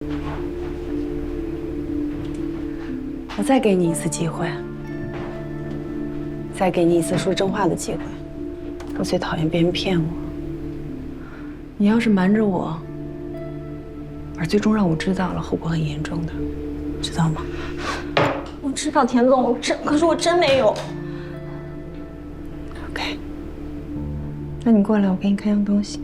我再给你一次机会，再给你一次说真话的机会。我最讨厌别人骗我。你要是瞒着我，而最终让我知道了，后果很严重的，知道吗？我知道，田总，可是我真没有。OK， 那你过来，我给你看样东西。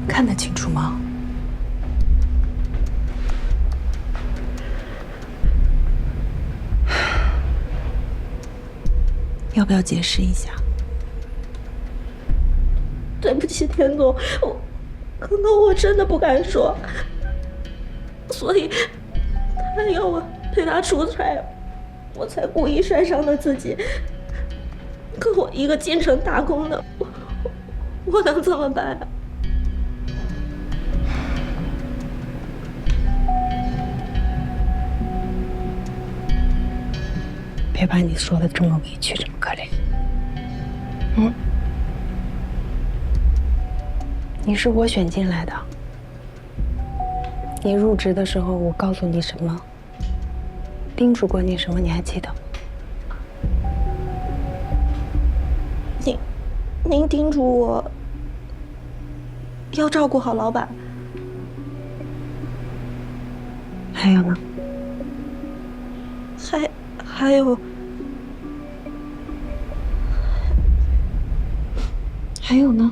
看得清楚吗？要不要解释一下？对不起，田总，可能我真的不敢说，所以他要我陪他出差，我才故意摔伤了自己。可我一个进城打工的，我能怎么办啊？别把你说的这么委屈，这么可怜。你是我选进来的。你入职的时候，我告诉你什么，叮嘱过你什么，你还记得吗？您叮嘱我要照顾好老板。还有呢？还有。还有呢？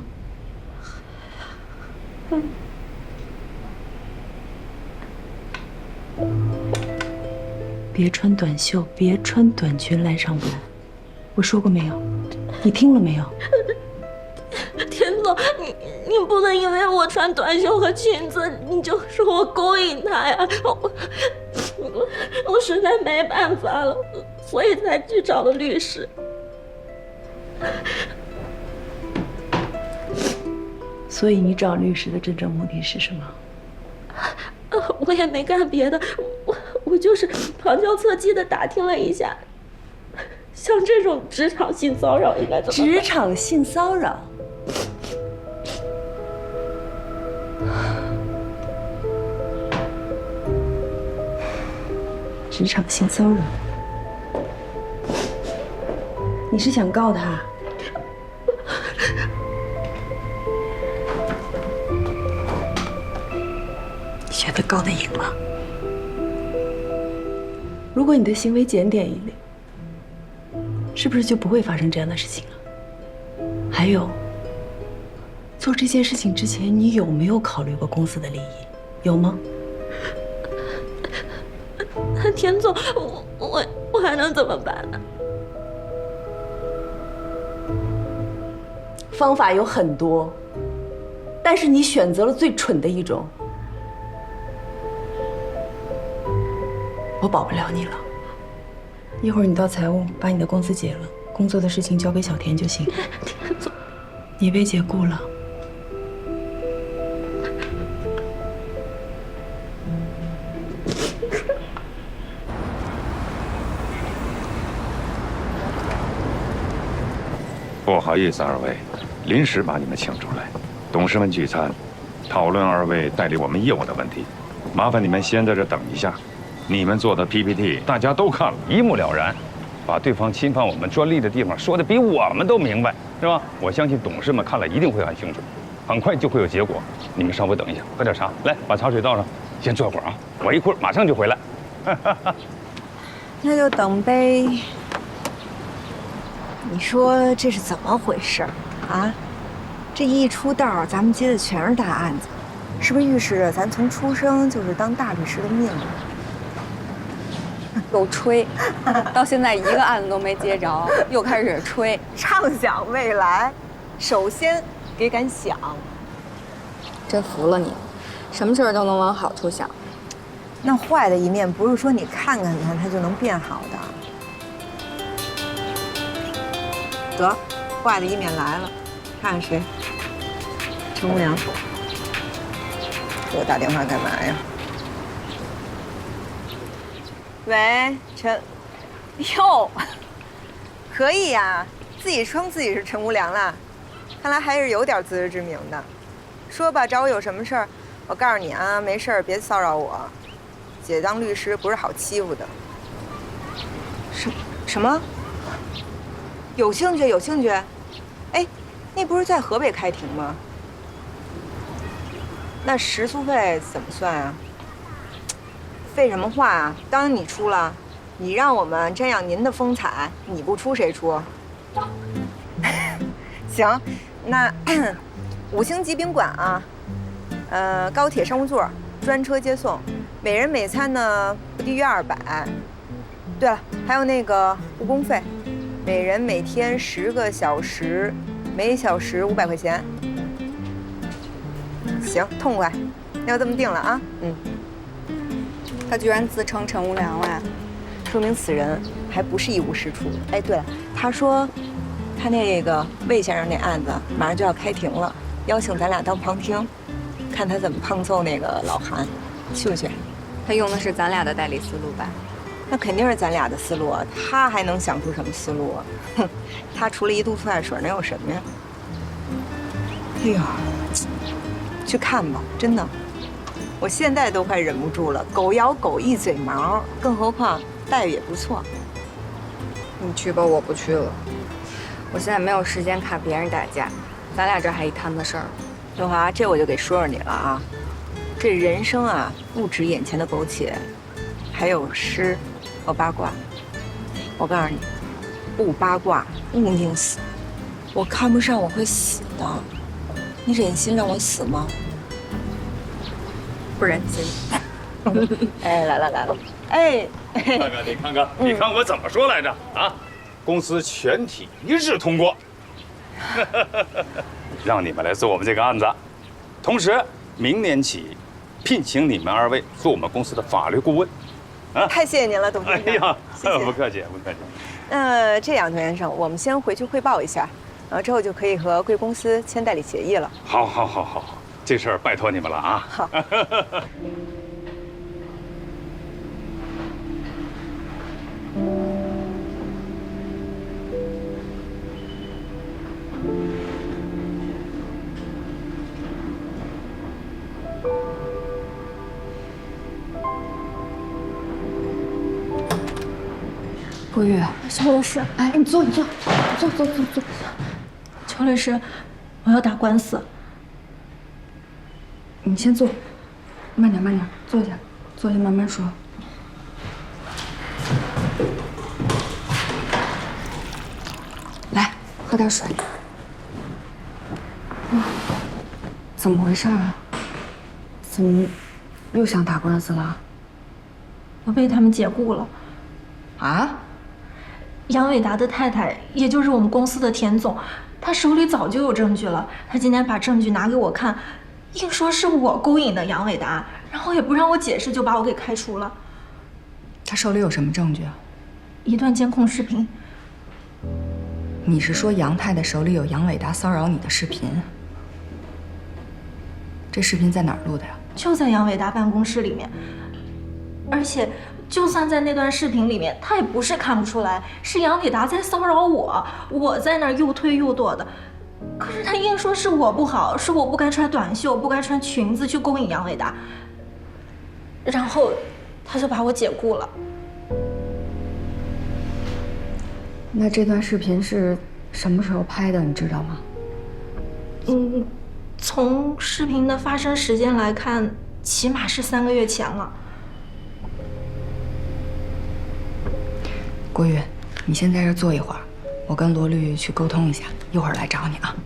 别穿短袖，别穿短裙来上班。我说过没有？你听了没有？田总，你不能因为我穿短袖和裙子，你就说我勾引他呀！我实在没办法了，所以才去找了律师。所以你找律师的真正目的是什么？我也没干别的，我就是旁敲侧击的打听了一下，像这种职场性骚扰应该怎么办？职场性骚扰？职场性骚扰？你是想告他？你觉得告得赢吗？如果你的行为检点一点，是不是就不会发生这样的事情了？还有，做这件事情之前，你有没有考虑过公司的利益？有吗？田总，我还能怎么办呢？方法有很多，但是你选择了最蠢的一种。我保不了你了。一会儿你到财务把你的工资结了，工作的事情交给小田就行。田总，你被解雇了。不好意思，二位，临时把你们请出来，董事们聚餐，讨论二位代理我们业务的问题，麻烦你们先在这等一下。你们做的 PPT 大家都看了，一目了然，把对方侵犯我们专利的地方说的比我们都明白，是吧？我相信董事们看了一定会很清楚，很快就会有结果。你们稍微等一下，喝点茶，来把茶水倒上，先坐会儿啊，我一会儿马上就回来。那就等呗。你说这是怎么回事啊？这一出道，咱们接的全是大案子，是不是预示着咱从出生就是当大律师的命啊？又吹，到现在一个案子都没接着，又开始吹，畅想未来。首先，别敢想。真服了你，什么事儿都能往好处想。那坏的一面不是说你看看它就能变好的。得，坏的一面来了，看看谁？陈无良。给我打电话干嘛呀？喂，陈。哟，可以呀，自己称自己是陈无良了，看来还是有点自知之明的。说吧，找我有什么事儿？我告诉你啊，没事儿别骚扰我。姐当律师不是好欺负的。什么？有兴趣？有兴趣？哎，那不是在河北开庭吗？那食宿费怎么算啊？废什么话啊！当然你出了，你让我们瞻仰您的风采，你不出谁出？行，那5星级宾馆啊，高铁商务座，专车接送，每人每餐呢不低于200。对了，还有那个误工费，每人每天10个小时，每小时500块钱。行，痛快，那就这么定了啊。他居然自称陈无良了，说明此人还不是一无是处。哎，对了，他说他那个魏先生那案子马上就要开庭了，邀请咱俩当旁听，看他怎么胖揍那个老韩，去不去？他用的是咱俩的代理思路吧？那肯定是咱俩的思路啊，他还能想出什么思路啊？哼，他除了一肚子爱水，能有什么呀？哎呀，去看吧，真的，我现在都快忍不住了，狗咬狗一嘴毛，更何况待遇也不错。你去吧，我不去了。我现在没有时间看别人打架，咱俩这还一摊子事儿。刘华，这我就给说说你了啊，这人生啊，不止眼前的苟且，还有诗和八卦。我告诉你，不八卦勿宁死。我看不上我会死的，你忍心让我死吗？不忍心。哎，来了，哎，看看，你看我怎么说来着啊？公司全体一致通过，让你们来做我们这个案子，同时明年起聘请你们2位做我们公司的法律顾问。啊，太谢谢您了，董事长。哎呀，谢谢不客气，不客气。这样，董先生，我们先回去汇报一下，然后之后就可以和贵公司签代理协议了。好，这事儿拜托你们了啊。好。郭玉，邱律师，哎，你坐。邱律师，我要打官司。你先坐，慢点，坐下，慢慢说。来，喝点水。怎么回事啊？怎么又想打官司了？我被他们解雇了。啊？杨伟达的太太，也就是我们公司的田总，他手里早就有证据了。他今天把证据拿给我看，硬说是我勾引的杨伟达，然后也不让我解释，就把我给开除了。他手里有什么证据啊？一段监控视频。你是说杨太太手里有杨伟达骚扰你的视频？这视频在哪儿录的呀？就在杨伟达办公室里面，而且就算在那段视频里面，他也不是看不出来是杨伟达在骚扰我，我在那儿又推又躲的。可是他硬说是我不好，是我不该穿短袖，不该穿裙子去勾引杨伟达，然后他就把我解雇了。那这段视频是什么时候拍的？你知道吗？从视频的发生时间来看，起码是3个月前了。郭玉，你先在这坐一会儿，我跟罗律去沟通一下，一会儿来找你啊。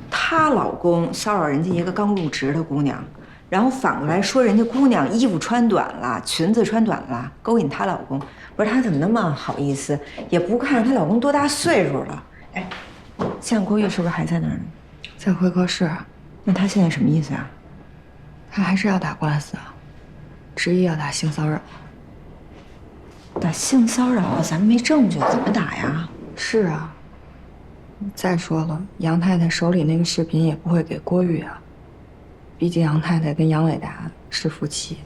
她老公骚扰人家一个刚入职的姑娘，然后反过来说人家姑娘衣服穿短了，裙子穿短了，勾引她老公。不是她怎么那么好意思，也不看她老公多大岁数了。哎，现在郭玉是不是还在那儿呢？在会客室。那他现在什么意思啊？他还是要打官司啊，执意要打性骚扰。打性骚扰，咱们没证据，怎么打呀？是啊。再说了，杨太太手里那个视频也不会给郭玉啊，毕竟杨太太跟杨伟达是夫妻。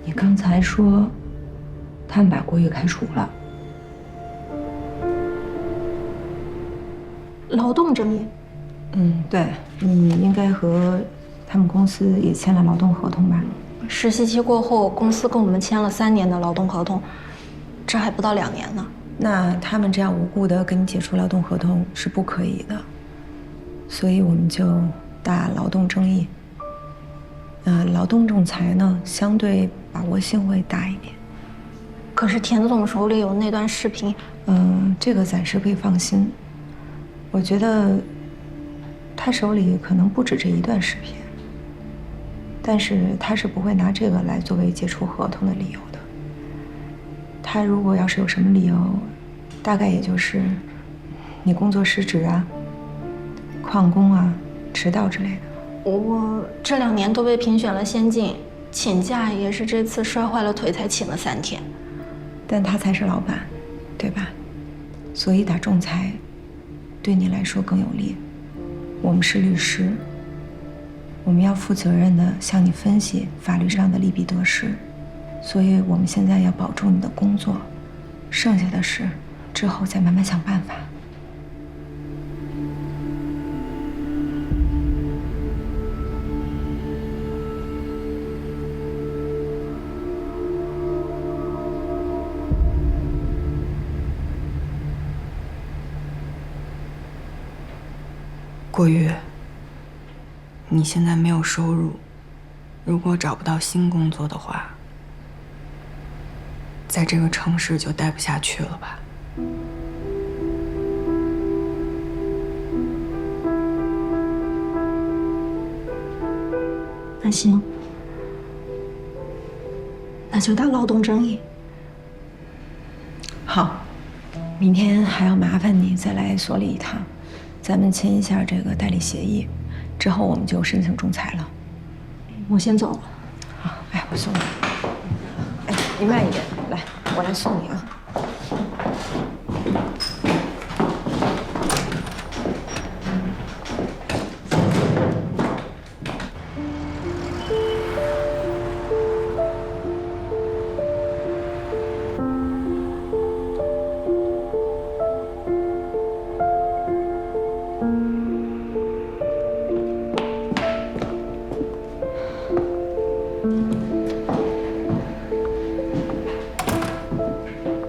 你刚才说，他们把郭玉开除了。劳动争议。对，你应该和他们公司也签了劳动合同吧？实习期过后，公司跟我们签了3年的劳动合同，这还不到2年呢。那他们这样无故的跟你解除劳动合同是不可以的，所以我们就打劳动争议。劳动仲裁呢，相对把握性会大一点。可是田总手里有那段视频，这个暂时可以放心。我觉得他手里可能不止这一段视频，但是他是不会拿这个来作为解除合同的理由的。他如果要是有什么理由，大概也就是你工作失职啊、旷工啊、迟到之类的。我这2年都被评选了先进，请假也是这次摔坏了腿才请了3天。但他才是老板，对吧？所以打仲裁对你来说更有利。我们是律师，我们要负责任的向你分析法律上的利弊得失，所以我们现在要保住你的工作，剩下的事之后再慢慢想办法。郭玉，你现在没有收入，如果找不到新工作的话，在这个城市就待不下去了吧？那行，那就打劳动争议。好，明天还要麻烦你再来所里一趟，咱们签一下这个代理协议，之后我们就申请仲裁了。我先走了。好，哎，我送你。哎，你慢一点，来，我来送你啊。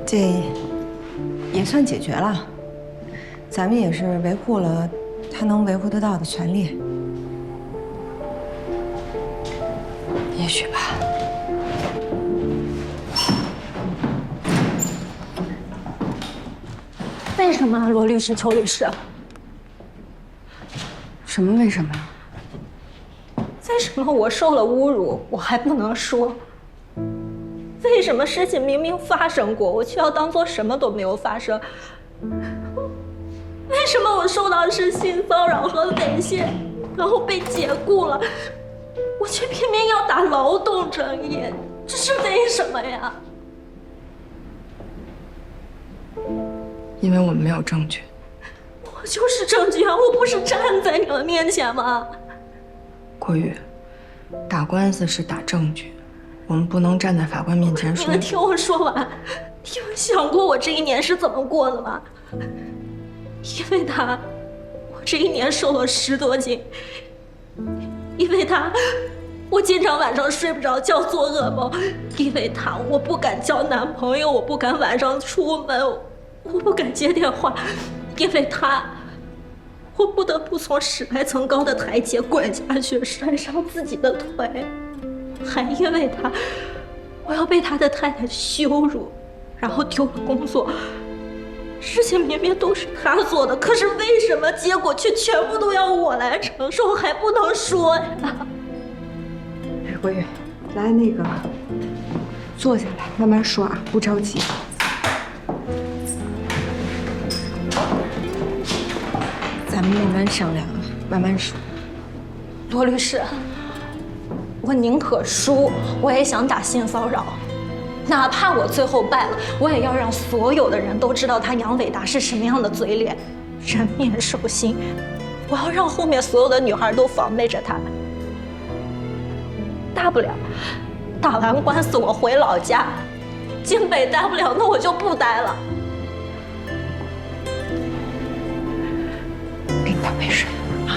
这也算解决了，咱们也是维护了他能维护得到的权利。也许吧。为什么罗律师、邱律师？什么为什么呀？为什么我受了侮辱，我还不能说？为什么事情明明发生过，我却要当做什么都没有发生？为什么我受到的是性骚扰和猥亵，然后被解雇了，我却偏偏要打劳动争议？这是为什么呀？因为我们没有证据。我就是证据啊！我不是站在你们面前吗？郭玉，打官司是打证据，我们不能站在法官面前说。你们听我说完。你们想过我这1年是怎么过的吗？因为他，我这1年瘦了10多斤。因为他，我经常晚上睡不着觉，做噩梦。因为他，我不敢交男朋友，我不敢晚上出门，我不敢接电话。因为他，我不得不从10来层高的台阶滚下去，摔伤自己的腿。还因为他，我要被他的太太羞辱，然后丢了工作。事情明明都是他做的，可是为什么结果却全部都要我来承受，还不能说呀？郭宇，来那个，坐下来，慢慢说啊，不着急。咱们慢慢商量啊，慢慢说。罗律师，我宁可输，我也想打性骚扰。哪怕我最后败了，我也要让所有的人都知道他杨伟达是什么样的嘴脸，人面兽心。我要让后面所有的女孩都防备着他。大不了打完官司我回老家，京北待不了，那我就不待了。给你倒杯水啊。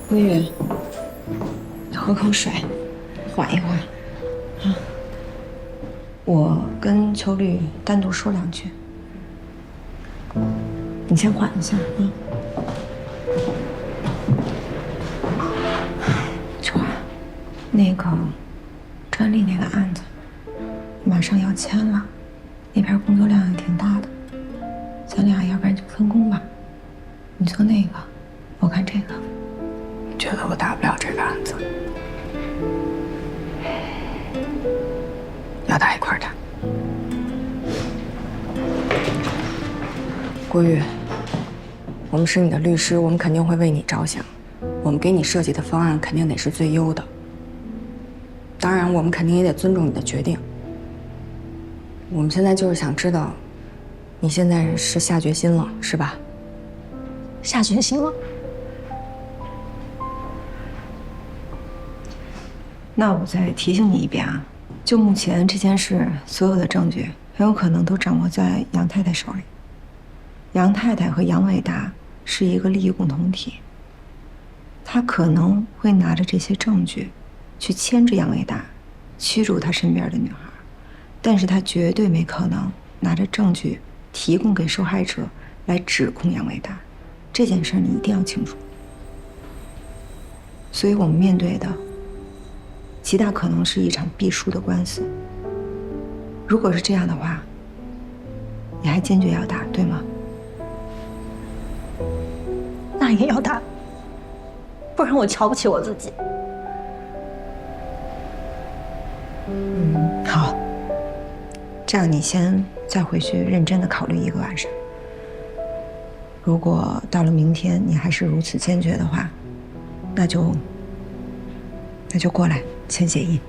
郭宇。喝口水，缓一缓。啊，我跟秋绿单独说2句，你先缓一下啊。秋儿，那个专利那个案子马上要签了，那边工作量也挺大的，咱俩要不然就分工吧。你做那个，我看这个。你觉得我打不了这个案子？要打一块打。郭玉，我们是你的律师，我们肯定会为你着想，我们给你设计的方案肯定得是最优的。当然，我们肯定也得尊重你的决定。我们现在就是想知道，你现在是下决心了，是吧？下决心了。那我再提醒你一遍啊，就目前这件事，所有的证据很有可能都掌握在杨太太手里。杨太太和杨伟达是一个利益共同体，他可能会拿着这些证据去牵制杨伟达，驱逐他身边的女孩，但是他绝对没可能拿着证据提供给受害者来指控杨伟达。这件事你一定要清楚。所以我们面对的极大可能是一场必输的官司。如果是这样的话，你还坚决要打，对吗？那也要打，不然我瞧不起我自己。好，这样你先再回去认真的考虑1个晚上。如果到了明天你还是如此坚决的话，那就过来签协议。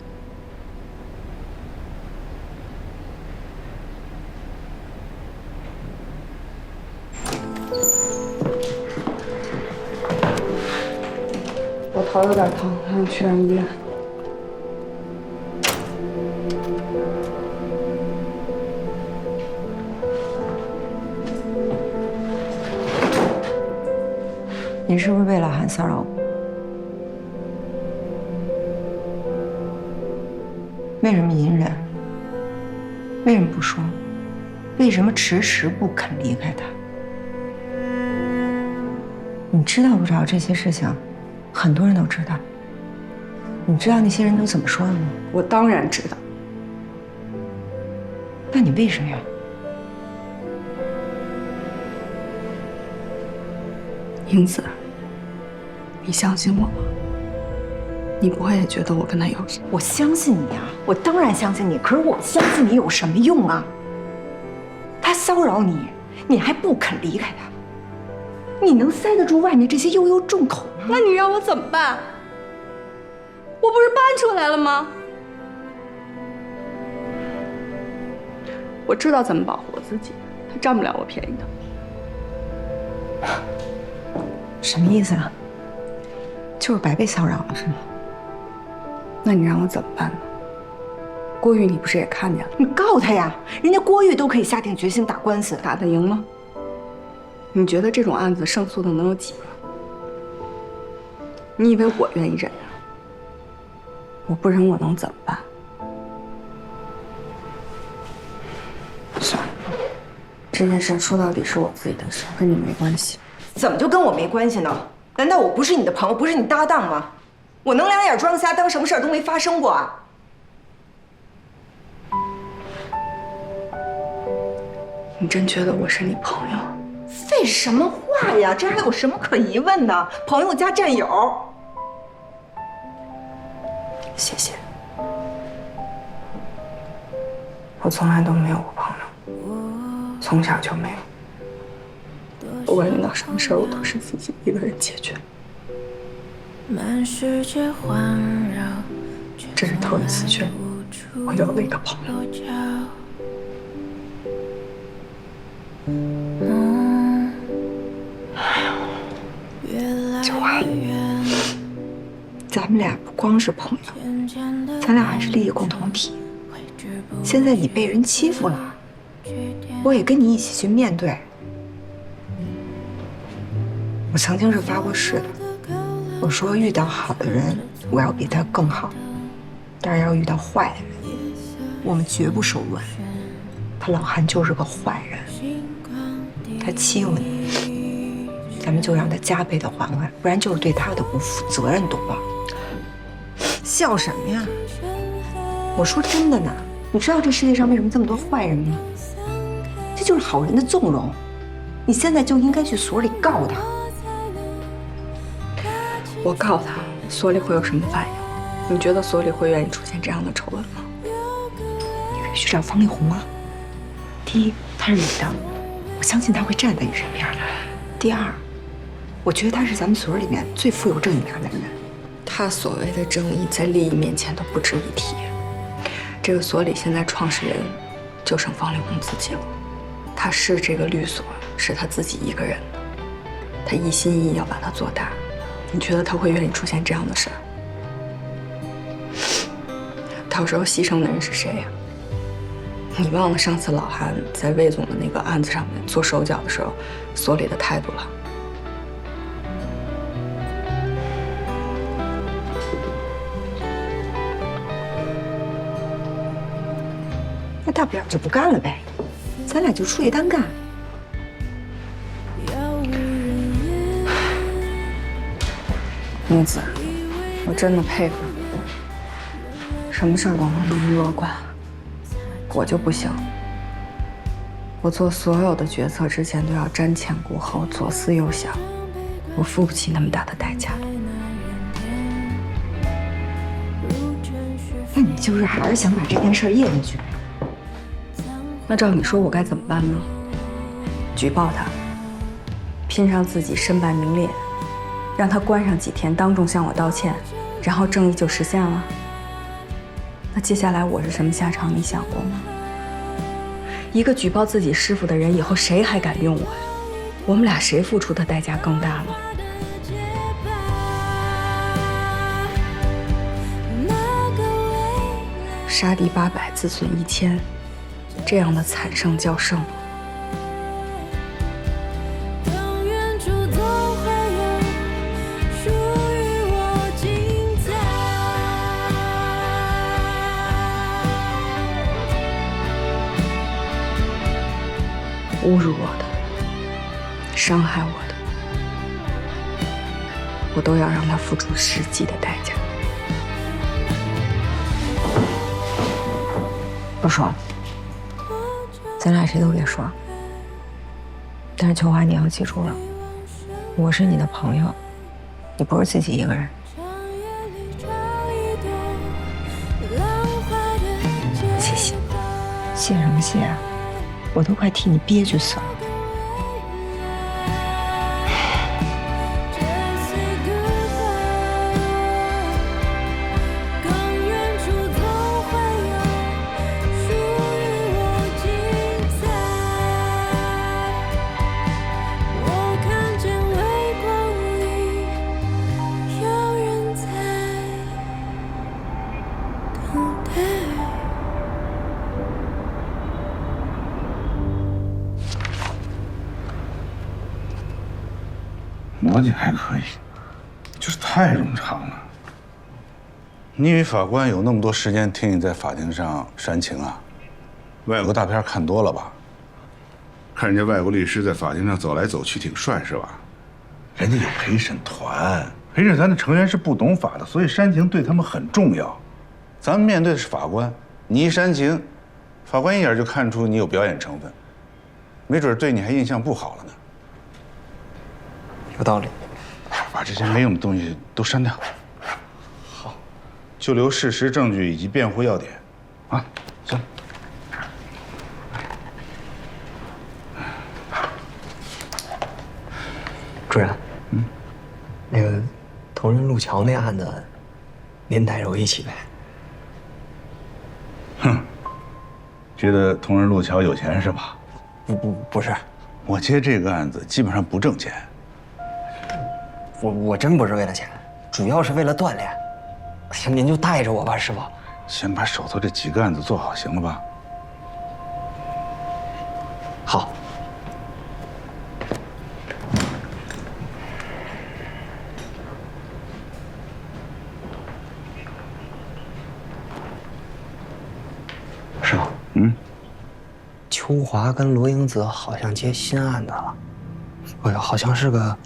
我头有点疼，还想去趟医院。你是不是为了喊骚扰我？为什么隐忍？为什么不说？为什么迟迟不肯离开他？你知道不知道这些事情，很多人都知道。你知道那些人都怎么说的吗？我当然知道。那你为什么要？英子，你相信我吗？你不会也觉得我跟他有什么？我相信你啊，我当然相信你。可是我相信你有什么用啊？他骚扰你，你还不肯离开他，你能塞得住外面这些悠悠众口吗？那你让我怎么办？我不是搬出来了吗？我知道怎么保护我自己，他占不了我便宜的。什么意思啊？就是白被骚扰了是吗？那你让我怎么办呢？郭玉，你不是也看见了？你告他呀！人家郭玉都可以下定决心打官司，打得赢吗？你觉得这种案子胜诉的能有几个？你以为我愿意忍啊？我不忍，我能怎么办？算了，这件事说到底是我自己的事，跟你没关系。怎么就跟我没关系呢？难道我不是你的朋友，不是你搭档吗？我能两眼装瞎，当什么事儿都没发生过啊？你真觉得我是你朋友？废什么话呀！这还有什么可疑问的？朋友加战友。谢谢。我从来都没有过朋友，从小就没有。不管遇到什么事儿，我都是自己一个人解决。这是头一次觉得我有了一个朋友。九华，咱们俩不光是朋友，咱俩还是利益共同体。现在你被人欺负了，我也跟你一起去面对。我曾经是发过誓的，我说遇到好的人，我要比他更好；但是要遇到坏的人，我们绝不手软。他老韩就是个坏人，他欺负你，咱们就让他加倍的还还，不然就是对他的不负责任，懂吗？笑什么呀？我说真的呢，你知道这世界上为什么这么多坏人吗？这就是好人的纵容。你现在就应该去所里告他。我告他，所里会有什么反应？你觉得所里会愿意出现这样的丑闻吗？你可以去找方力宏啊。第一，她是女的，我相信她会站在你身边。第二，我觉得她是咱们所里面最富有正义感的人。她所谓的正义，在利益面前都不值一提。这个所里现在创始人就剩方力宏自己了。他是这个律所，是他自己一个人的，他一心一意要把它做大。你觉得他会愿意出现这样的事儿？到时候牺牲的人是谁呀？你忘了上次老韩在魏总的那个案子上面做手脚的时候，所里的态度了？那大不了就不干了呗，咱俩就出去单干。木子，我真的佩服你，什么事儿都能如如乐观，我就不行。我做所有的决策之前都要瞻前顾后，左思右想，我付不起那么大的代价。那你就是还是想把这件事咽下去？那照你说，我该怎么办呢？举报他，拼上自己身败名裂，让他关上几天，当众向我道歉，然后正义就实现了。那接下来我是什么下场？你想过吗？一个举报自己师傅的人，以后谁还敢用我呀？我们俩谁付出的代价更大了？杀敌800，自损1000，这样的惨胜叫胜。侮辱我的，伤害我的，我都要让他付出实际的代价。不说，咱俩谁都别说。但是秋华，你要记住了，我是你的朋友，你不是自己一个人。谢谢，谢什么谢啊？我都快替你憋屈死了。逻辑还可以，就是太冗长了。你以为法官有那么多时间听你在法庭上煽情啊？外国大片看多了吧？看人家外国律师在法庭上走来走去，挺帅是吧？人家有陪审团，陪审团的成员是不懂法的，所以煽情对他们很重要。咱们面对的是法官，你一煽情，法官一眼就看出你有表演成分，没准对你还印象不好了呢。有道理。把这些没用的东西都删掉。好，就留事实、证据以及辩护要点。啊，行。主任，那个同仁路桥那案子，您带着我一起呗。哼，觉得同仁路桥有钱是吧？不是，我接这个案子基本上不挣钱。我真不是为了钱，主要是为了锻炼。行，您就带着我吧，师傅。先把手头这几个案子做好，行了吧？好。师傅，秋华跟罗英子好像接新案子了，哎呀，好像是个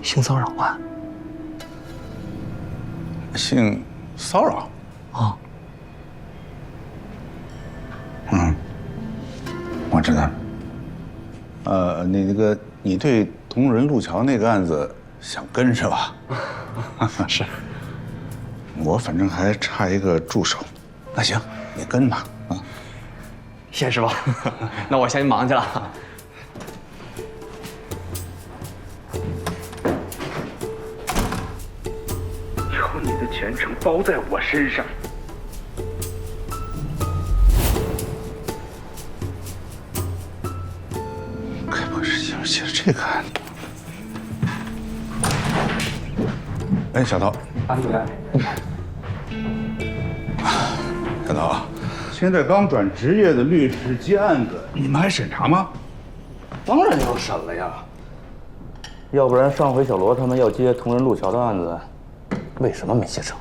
性骚扰案。性骚扰？啊，我知道。你对同仁路桥那个案子想跟是吧？是。我反正还差一个助手。那行，你跟吧。啊，谢师傅，那我先忙去了。以后你的前程包在我身上。该不会是媳妇写的这个案子？哎，小涛。安主任。小涛啊，现在刚转职业的律师接案子，你们还审查吗？当然要审了呀，要不然上回小罗他们要接同仁路桥的案子，为什么没接成？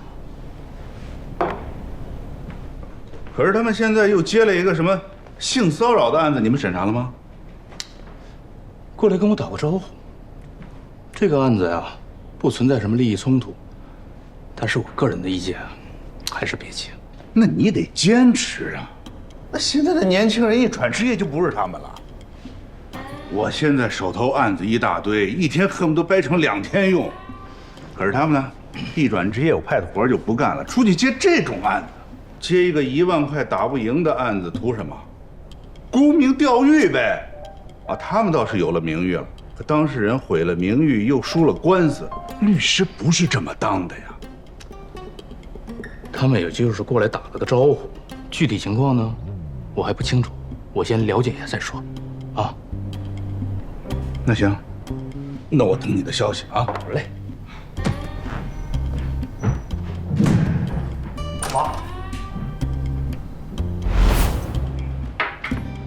可是他们现在又接了一个什么性骚扰的案子，你们审查了吗？过来跟我打个招呼。这个案子呀，不存在什么利益冲突，但是我个人的意见，还是别接。那你得坚持啊！那现在的年轻人一转职业就不是他们了。我现在手头案子一大堆，一天恨不得掰成2天用。可是他们呢，一转职业我派的活就不干了，出去接这种案子，接一个1万块打不赢的案子，图什么？沽名钓誉呗！啊，他们倒是有了名誉了，可当事人毁了名誉，又输了官司，律师不是这么当的呀。他们也就是过来打了个招呼，具体情况呢，我还不清楚，我先了解一下再说。啊，那行，那我等你的消息啊。好嘞。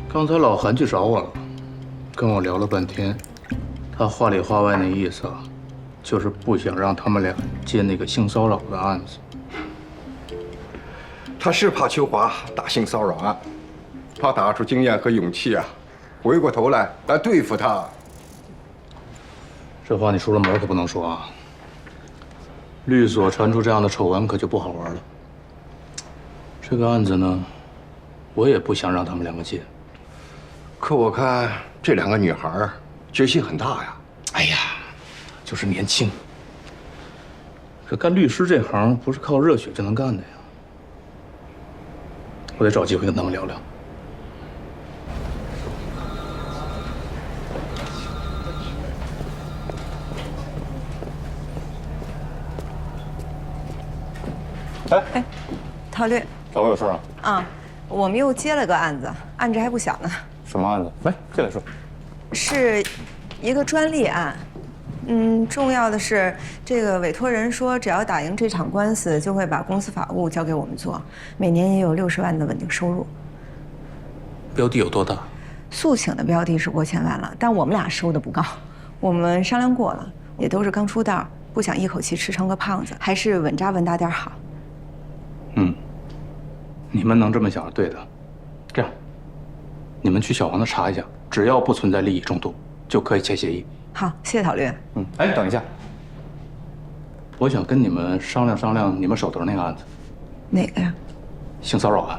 刚才老韩去找我了，跟我聊了半天，他话里话外那意思啊，就是不想让他们俩接那个性骚扰的案子。他是怕秋华打性骚扰案，怕打出经验和勇气啊，回过头来对付他。这话你出了门可不能说啊！律所传出这样的丑闻可就不好玩了。这个案子呢，我也不想让他们两个接。可我看这2个女孩决心很大呀。哎呀，就是年轻。可干律师这行不是靠热血就能干的呀。我得找机会跟他们聊聊。哎，陶律，找我有事啊？啊，我们又接了个案子，案子还不小呢。什么案子？来，进来说。是一个专利案。重要的是，这个委托人说，只要打赢这场官司，就会把公司法务交给我们做，每年也有60万的稳定收入。标的有多大？诉请的标的是过千万了，但我们俩收的不高。我们商量过了，也都是刚出道，不想一口气吃成个胖子，还是稳扎稳打点好。你们能这么想是对的。这样，你们去小王那查一下，只要不存在利益冲突，就可以签协议。好，谢谢陶律。哎，等一下，我想跟你们商量商量你们手头那个案子。哪个呀？性骚扰案。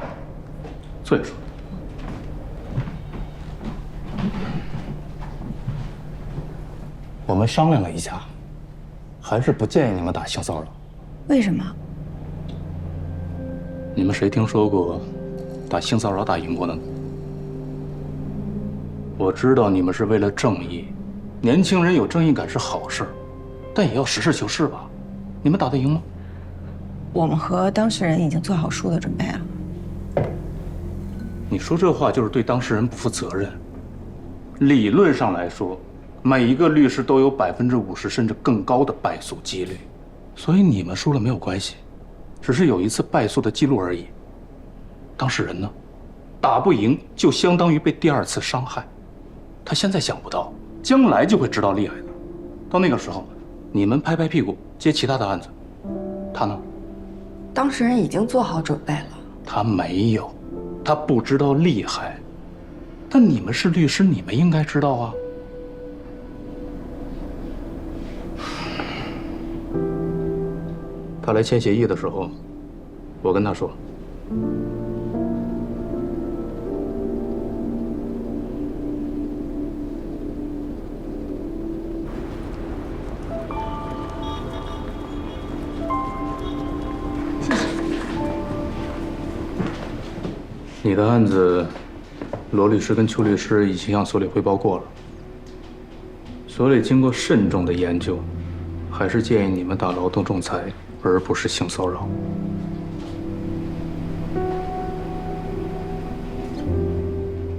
坐下说。我们商量了一下，还是不建议你们打性骚扰。为什么？你们谁听说过打性骚扰打赢过的呢？我知道你们是为了正义，年轻人有正义感是好事，但也要实事求是吧？你们打得赢吗？我们和当事人已经做好输的准备了。你说这话就是对当事人不负责任。理论上来说，每一个律师都有50%甚至更高的败诉几率，所以你们输了没有关系，只是有一次败诉的记录而已。当事人呢，打不赢就相当于被第2次伤害。他现在想不到，将来就会知道厉害的。到那个时候，你们拍拍屁股接其他的案子，他呢？当事人已经做好准备了。他没有，他不知道厉害。但你们是律师，你们应该知道啊。他来签协议的时候，我跟他说，你的案子，罗律师跟邱律师已经向所里汇报过了。所里经过慎重的研究，还是建议你们打劳动仲裁，而不是性骚扰。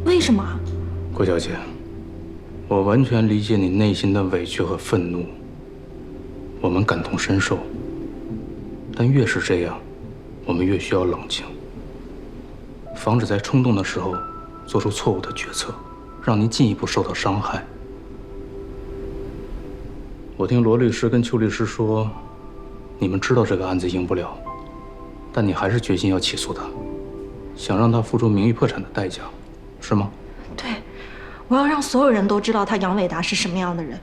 为什么？郭小姐，我完全理解你内心的委屈和愤怒，我们感同身受。但越是这样，我们越需要冷静。防止在冲动的时候做出错误的决策，让您进一步受到伤害。我听罗律师跟邱律师说，你们知道这个案子赢不了，但你还是决心要起诉他，想让他付出名誉破产的代价，是吗？对，我要让所有人都知道他杨伟达是什么样的人，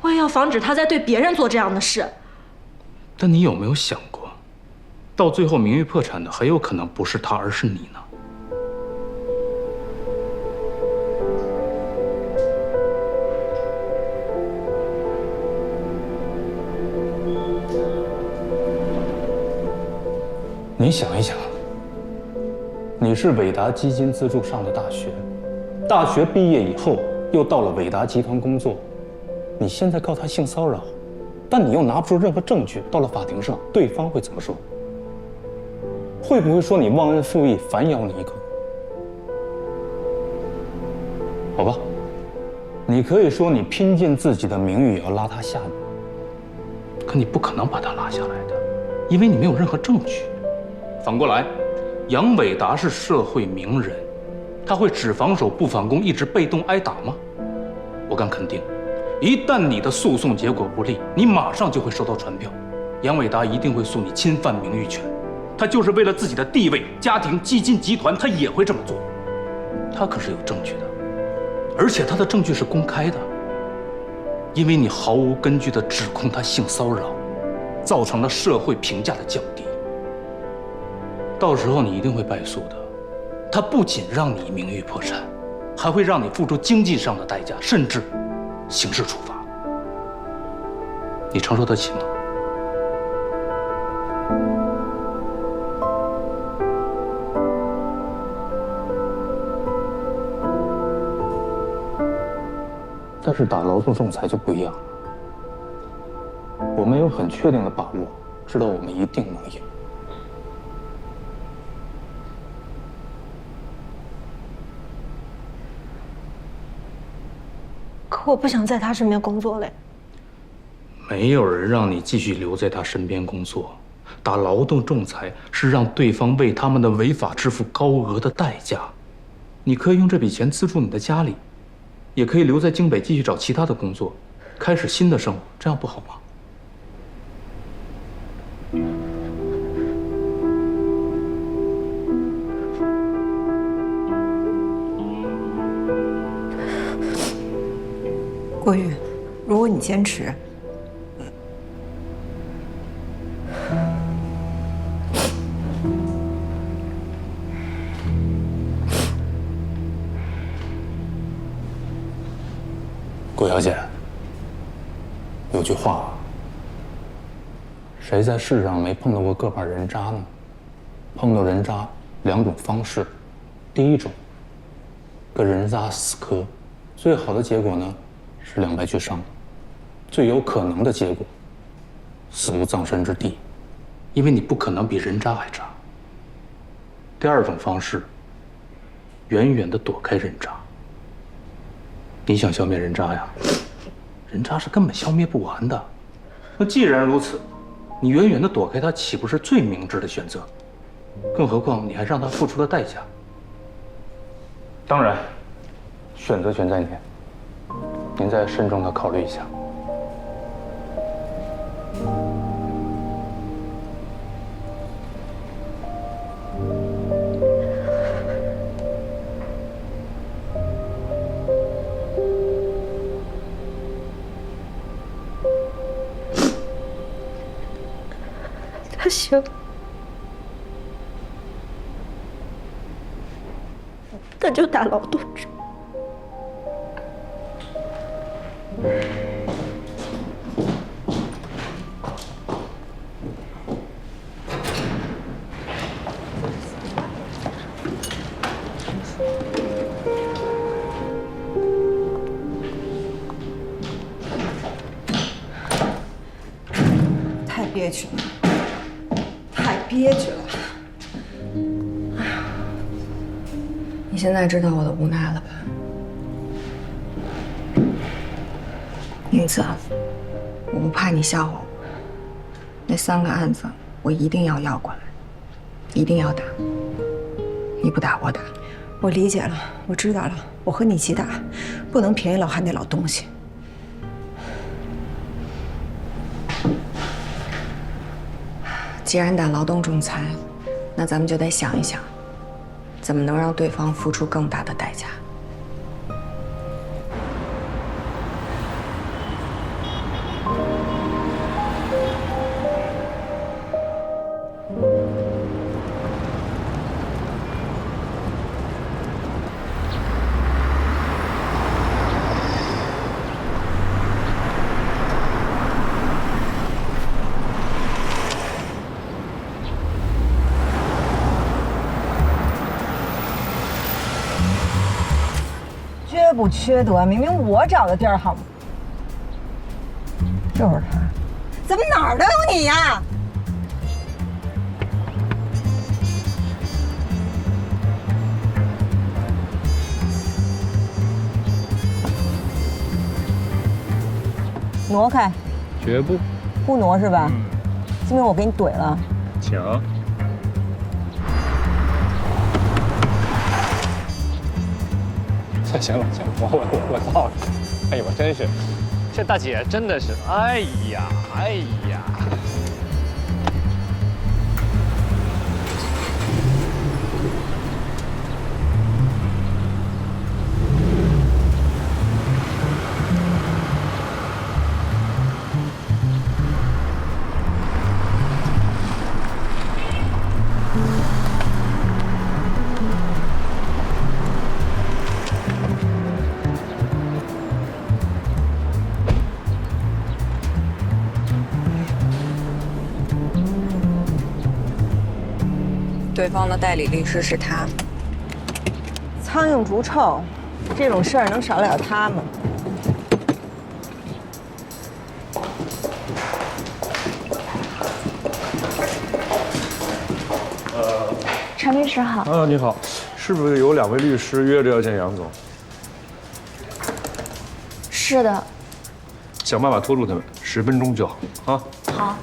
我也要防止他再对别人做这样的事。但你有没有想过，到最后名誉破产的很有可能不是他，而是你呢？你想一想，你是伟达基金资助上的大学，大学毕业以后又到了伟达集团工作，你现在告他性骚扰，但你又拿不出任何证据，到了法庭上，对方会怎么说？会不会说你忘恩负义，反咬你一口？好吧，你可以说你拼尽自己的名誉也要拉他下面，可你不可能把他拉下来的，因为你没有任何证据。反过来，杨伟达是社会名人，他会只防守不反攻，一直被动挨打吗？我敢肯定，一旦你的诉讼结果不利，你马上就会收到传票，杨伟达一定会诉你侵犯名誉权。他就是为了自己的地位、家庭、基金集团，他也会这么做。他可是有证据的，而且他的证据是公开的，因为你毫无根据地指控他性骚扰，造成了社会评价的降低。到时候你一定会败诉的，他不仅让你名誉破产，还会让你付出经济上的代价，甚至刑事处罚。你承受得起吗？但是打劳动仲裁就不一样了，我们有很确定的把握，知道我们一定能赢。可我不想在他身边工作嘞。没有人让你继续留在他身边工作，打劳动仲裁是让对方为他们的违法支付高额的代价。你可以用这笔钱资助你的家里，也可以留在京北继续找其他的工作，开始新的生活，这样不好吗？郭玉，如果你坚持，顾小姐，有句话，谁在世上没碰到过个把人渣呢？碰到人渣2种方式，第一种，跟人渣死磕，最好的结果呢是两败俱伤，最有可能的结果，死无葬身之地，因为你不可能比人渣还渣。第二种方式，远远地躲开人渣。你想消灭人渣呀？人渣是根本消灭不完的。那既然如此，你远远地躲开他，岂不是最明智的选择？更何况你还让他付出了代价。当然，选择权在您，您再慎重地考虑一下。他行，他就打劳动制。太憋屈了。太憋屈了！哎呀，你现在知道我的无奈了吧？英子，我不怕你笑话我。那3个案子我一定要过来，一定要打。你不打我打。我理解了，我知道了，我和你一起打，不能便宜老韩那老东西。既然打劳动仲裁，那咱们就得想一想，怎么能让对方付出更大的代价。缺不缺德？明明我找的地儿好吗？就是他，怎么哪儿都有你呀？挪开！绝不。不挪是吧？今天我给你怼了。请。行了，我到了。哎呦，我真是，这大姐真的是，哎呀。对方的代理律师是他。苍蝇逐臭，这种事儿能少得了他吗？陈律师好。你好，是不是有2位律师约着要见杨总？是的。想办法拖住他们，10分钟就好啊。好。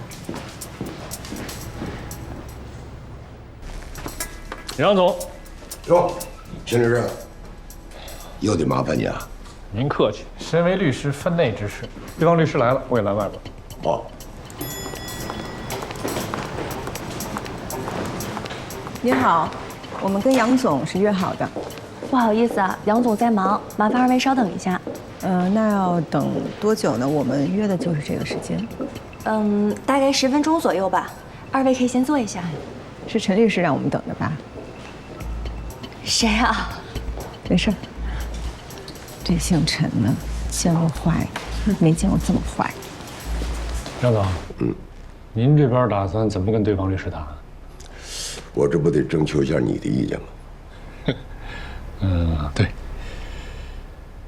杨总，哟，陈律师，又得麻烦你啊。您客气，身为律师，分内之事。对方律师来了，我也拦外边。好。您好，我们跟杨总是约好的。不好意思啊，杨总在忙，麻烦2位稍等一下。那要等多久呢？我们约的就是这个时间。大概10分钟左右吧。2位可以先坐一下。是陈律师让我们等的吧？谁啊？没事。这姓陈呢，见过坏，没见过这么坏。杨总，您这边打算怎么跟对方律师谈？我这不得征求一下你的意见吗？对。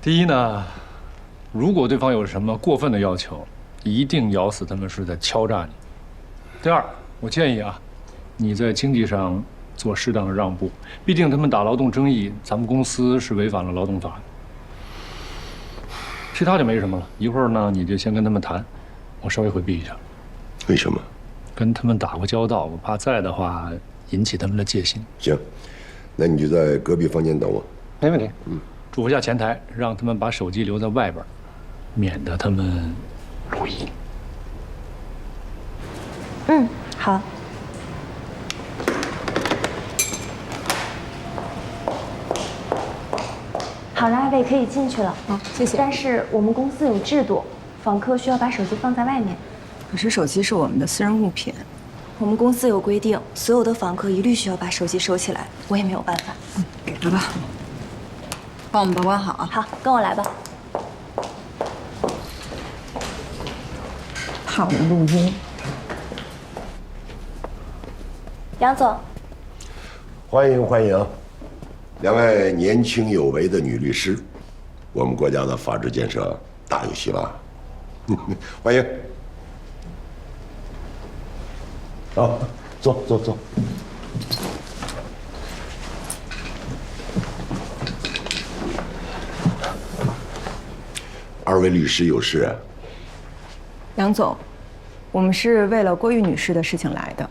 第一呢，如果对方有什么过分的要求，一定咬死他们是在敲诈你。第二，我建议啊，你在经济上做适当的让步，毕竟他们打劳动争议，咱们公司是违反了劳动法的。其他就没什么了，一会儿呢，你就先跟他们谈，我稍微回避一下。为什么？跟他们打过交道，我怕再的话引起他们的戒心。行，那你就在隔壁房间等我。没问题。嘱咐下前台，让他们把手机留在外边，免得他们录音。好。好了，二位可以进去了。好，谢谢。但是我们公司有制度，访客需要把手机放在外面。可是手机是我们的私人物品。我们公司有规定，所有的访客一律需要把手机收起来，我也没有办法。给他吧，帮我们保管好啊。好，跟我来吧。怕我们录音。杨总，欢迎欢迎，两位年轻有为的女律师，我们国家的法治建设大有希望。欢迎。好，坐坐坐。二位律师有事啊？杨总，我们是为了郭玉女士的事情来的。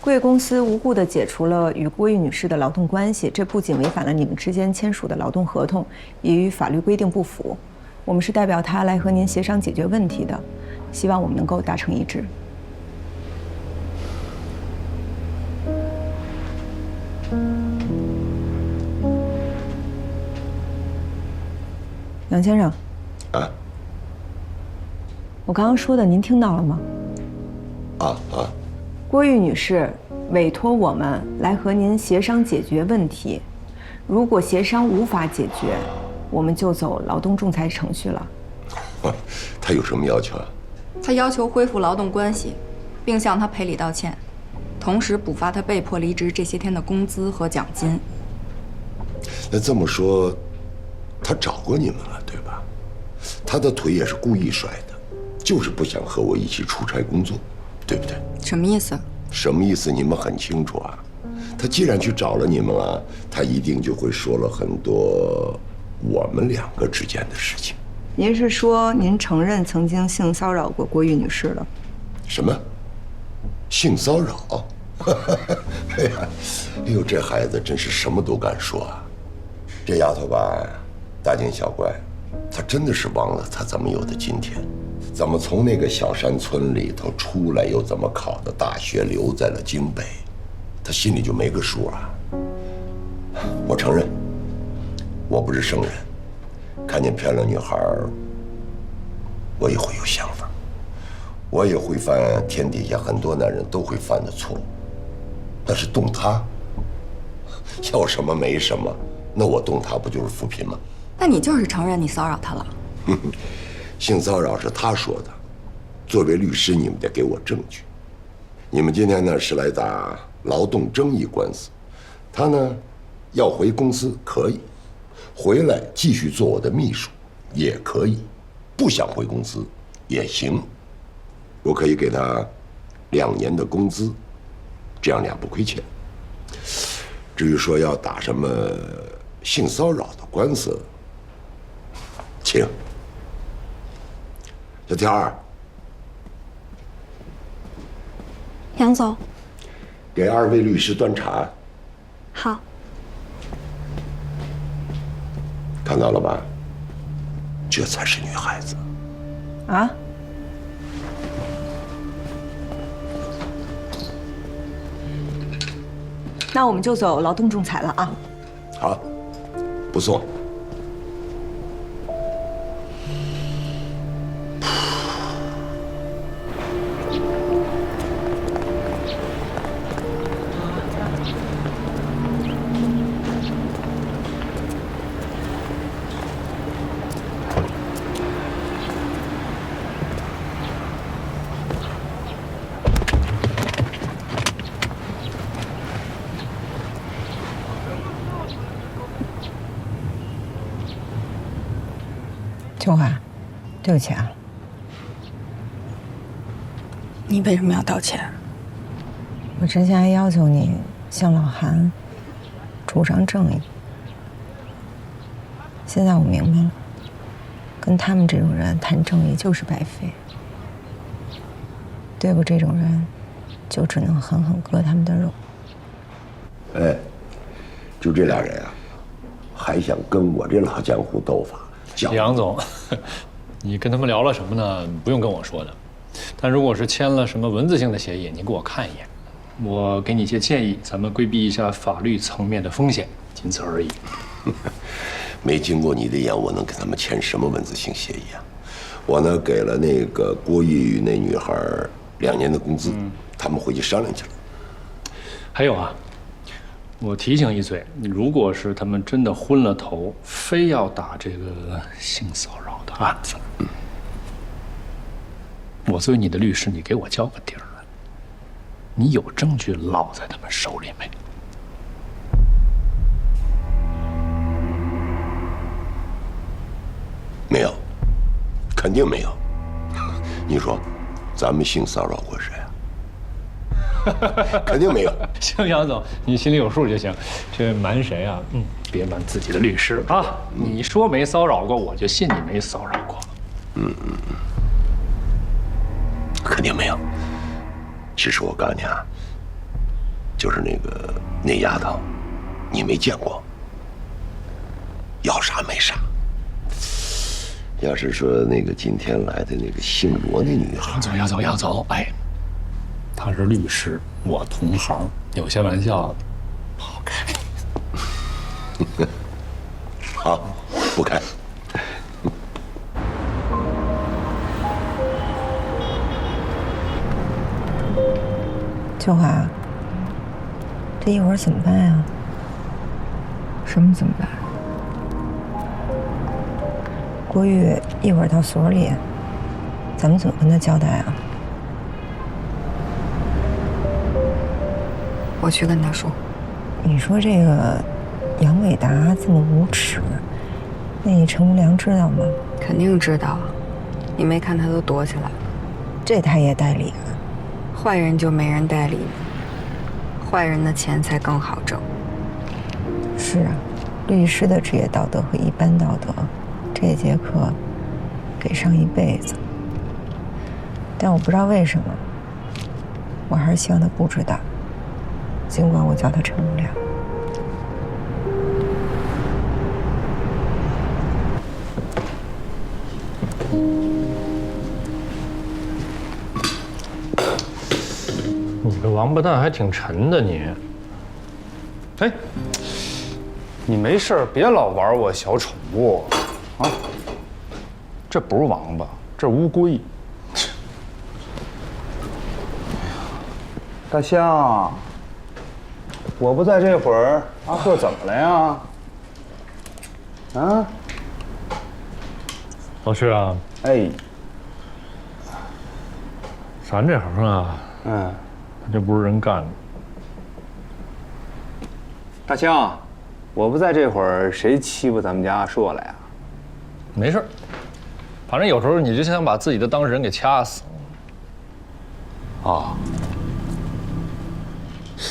贵公司无故地解除了与郭玉女士的劳动关系，这不仅违反了你们之间签署的劳动合同，也与法律规定不符。我们是代表她来和您协商解决问题的，希望我们能够达成一致。杨先生，啊，我刚刚说的您听到了吗？郭玉女士委托我们来和您协商解决问题，如果协商无法解决，我们就走劳动仲裁程序了。他有什么要求啊？他要求恢复劳动关系，并向他赔礼道歉，同时补发他被迫离职这些天的工资和奖金。那这么说，他找过你们了，对吧？他的腿也是故意甩的，就是不想和我一起出差工作，对不对？什么意思？什么意思？你们很清楚啊。他既然去找了你们啊，他一定就会说了很多我们两个之间的事情。您是说您承认曾经性骚扰过郭玉女士了？什么？性骚扰？哎呀，哎呦，这孩子真是什么都敢说啊！这丫头吧，大惊小怪，她真的是忘了她怎么有的今天，怎么从那个小山村里头出来，又怎么考的大学，留在了京北，她心里就没个数啊。我承认，我不是圣人，看见漂亮女孩，我也会有想法，我也会犯天底下很多男人都会犯的错误，但是动她，要什么没什么。那我动他不就是扶贫吗？那你就是承认你骚扰他了。性骚扰是他说的，作为律师，你们得给我证据。你们今天呢是来打劳动争议官司，他呢要回公司可以，回来继续做我的秘书也可以，不想回公司也行。我可以给他2年的工资，这样俩不亏欠。至于说要打什么性骚扰的官司，请。小天儿，杨总，给2位律师端茶。好。看到了吧？这才是女孩子。啊？那我们就走劳动仲裁了啊！好，不送。秋华，对不起啊。你为什么要道歉？我之前还要求你向老韩主张正义，现在我明白了，跟他们这种人谈正义就是白费。对付这种人，就只能狠狠割他们的肉。哎，就这俩人啊，还想跟我这老江湖斗法？杨总，你跟他们聊了什么呢？不用跟我说的。但如果是签了什么文字性的协议，你给我看一眼，我给你一些建议，咱们规避一下法律层面的风险，仅此而已。没经过你的眼，我能跟他们签什么文字性协议啊？我呢给了那个郭玉玉那女孩2年的工资，他们回去商量去了。还有啊，我提醒一嘴，如果是他们真的昏了头，非要打这个性骚扰的案子，我作为你的律师，你给我交个底儿来，你有证据落在他们手里没？没有，肯定没有。你说，咱们性骚扰过谁啊？肯定没有。行，杨总，你心里有数就行。这瞒谁啊？别瞒自己的律师啊！你说没骚扰过，我就信你没骚扰过。肯定没有。其实我告诉你啊，就是那丫头，你没见过，要啥没啥。要是说那个今天来的那个姓罗那女孩，杨总，哎，他是律师，我同行，有些玩笑跑开。好，不开。秋华，这一会儿怎么办呀？什么怎么办？郭玉一会儿到所里，咱们怎么跟他交代啊？我去跟他说。你说这个杨伟达这么无耻，那你陈无良知道吗？肯定知道，你没看他都躲起来了。这他也代理啊？坏人就没人代理，坏人的钱才更好挣。是啊，律师的职业道德和一般道德，这节课给上一辈子。但我不知道为什么，我还是希望他不知道，尽管我叫他陈无良。你个王八蛋还挺沉的你。哎，你没事别老玩我小宠物啊！这不是王八，这是乌龟。大象，我不在这会儿，阿克怎么了呀？啊？老师啊，哎，咱这行啊，这不是人干的。大象，我不在这会儿，谁欺负咱们家阿硕了呀？没事，反正有时候你就想把自己的当事人给掐死。啊，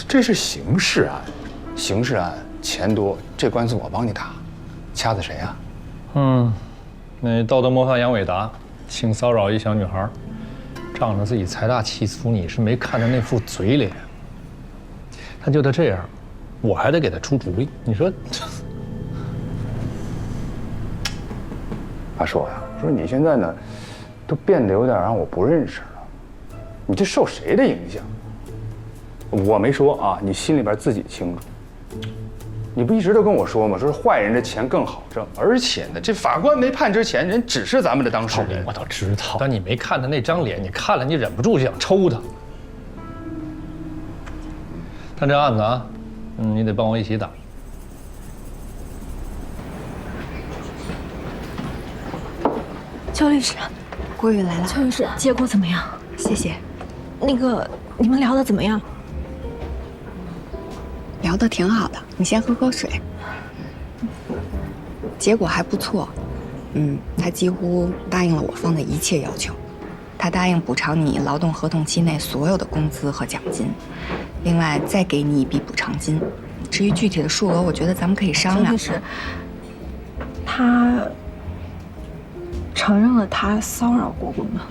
这是刑事案，刑事案钱多，这官司我帮你打，掐死谁呀？那道德模范杨伟达性骚扰一小女孩，仗着自己财大气粗，你是没看他那副嘴脸。他就他这样，我还得给他出主意。你说，阿硕呀，说你现在呢，都变得有点让我不认识了。你这受谁的影响？我没说啊，你心里边自己清楚。你不一直都跟我说吗？说是坏人的钱更好挣，而且呢，这法官没判之前，人只是咱们的当事人。我倒知道，但你没看他那张脸，你看了你忍不住就想抽他。但这案子啊，你得帮我一起打。邱律师，郭宇来了。邱律师，结果怎么样？谢谢。那个，你们聊得怎么样？聊得挺好的，你先喝口水。结果还不错，他几乎答应了我方的一切要求。他答应补偿你劳动合同期内所有的工资和奖金，另外再给你一笔补偿金。至于具体的数额，我觉得咱们可以商量。前提是，他承认了他骚扰过我吗？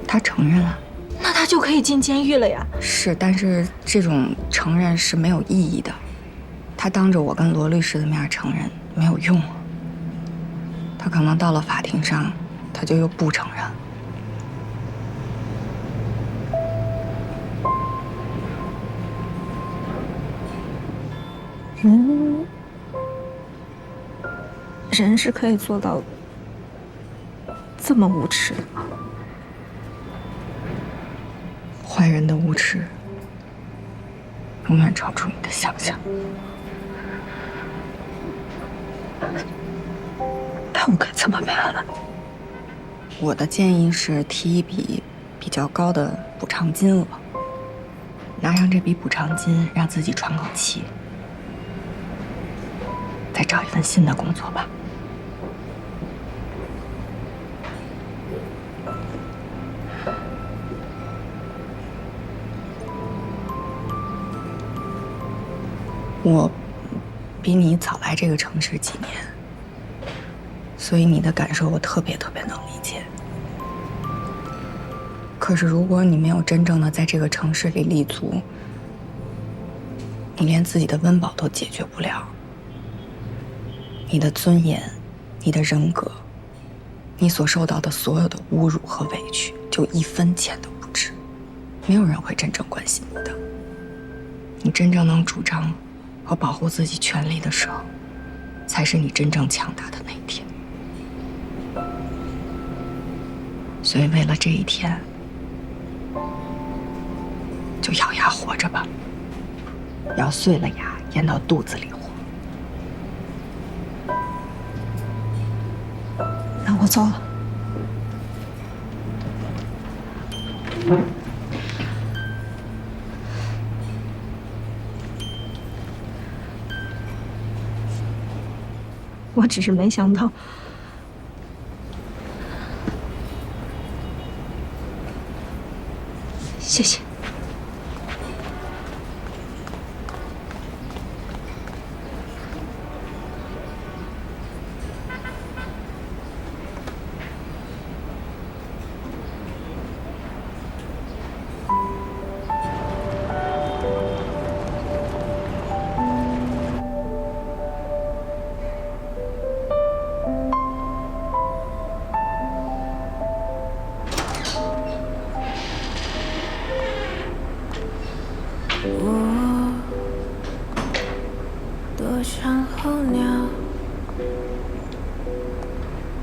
他承认了。那他就可以进监狱了呀。是，但是这种承认是没有意义的。他当着我跟罗律师的面承认没有用。他可能到了法庭上，他就又不承认。人是可以做到这么无耻的吗？坏人的无耻永远超出你的想象。那我该怎么办了？我的建议是提一笔比较高的补偿金额，拿上这笔补偿金，让自己喘口气，再找一份新的工作吧。我比你早来这个城市几年，所以你的感受我特别能理解。可是如果你没有真正的在这个城市里立足，你连自己的温饱都解决不了，你的尊严、你的人格，你所受到的所有的侮辱和委屈，就1分钱都不值。没有人会真正关心你的。你真正能主张和保护自己权利的时候，才是你真正强大的那一天。所以为了这一天，就咬牙活着吧，咬碎了牙咽到肚子里活。那我走了。我只是没想到，谢谢。我多像候鸟，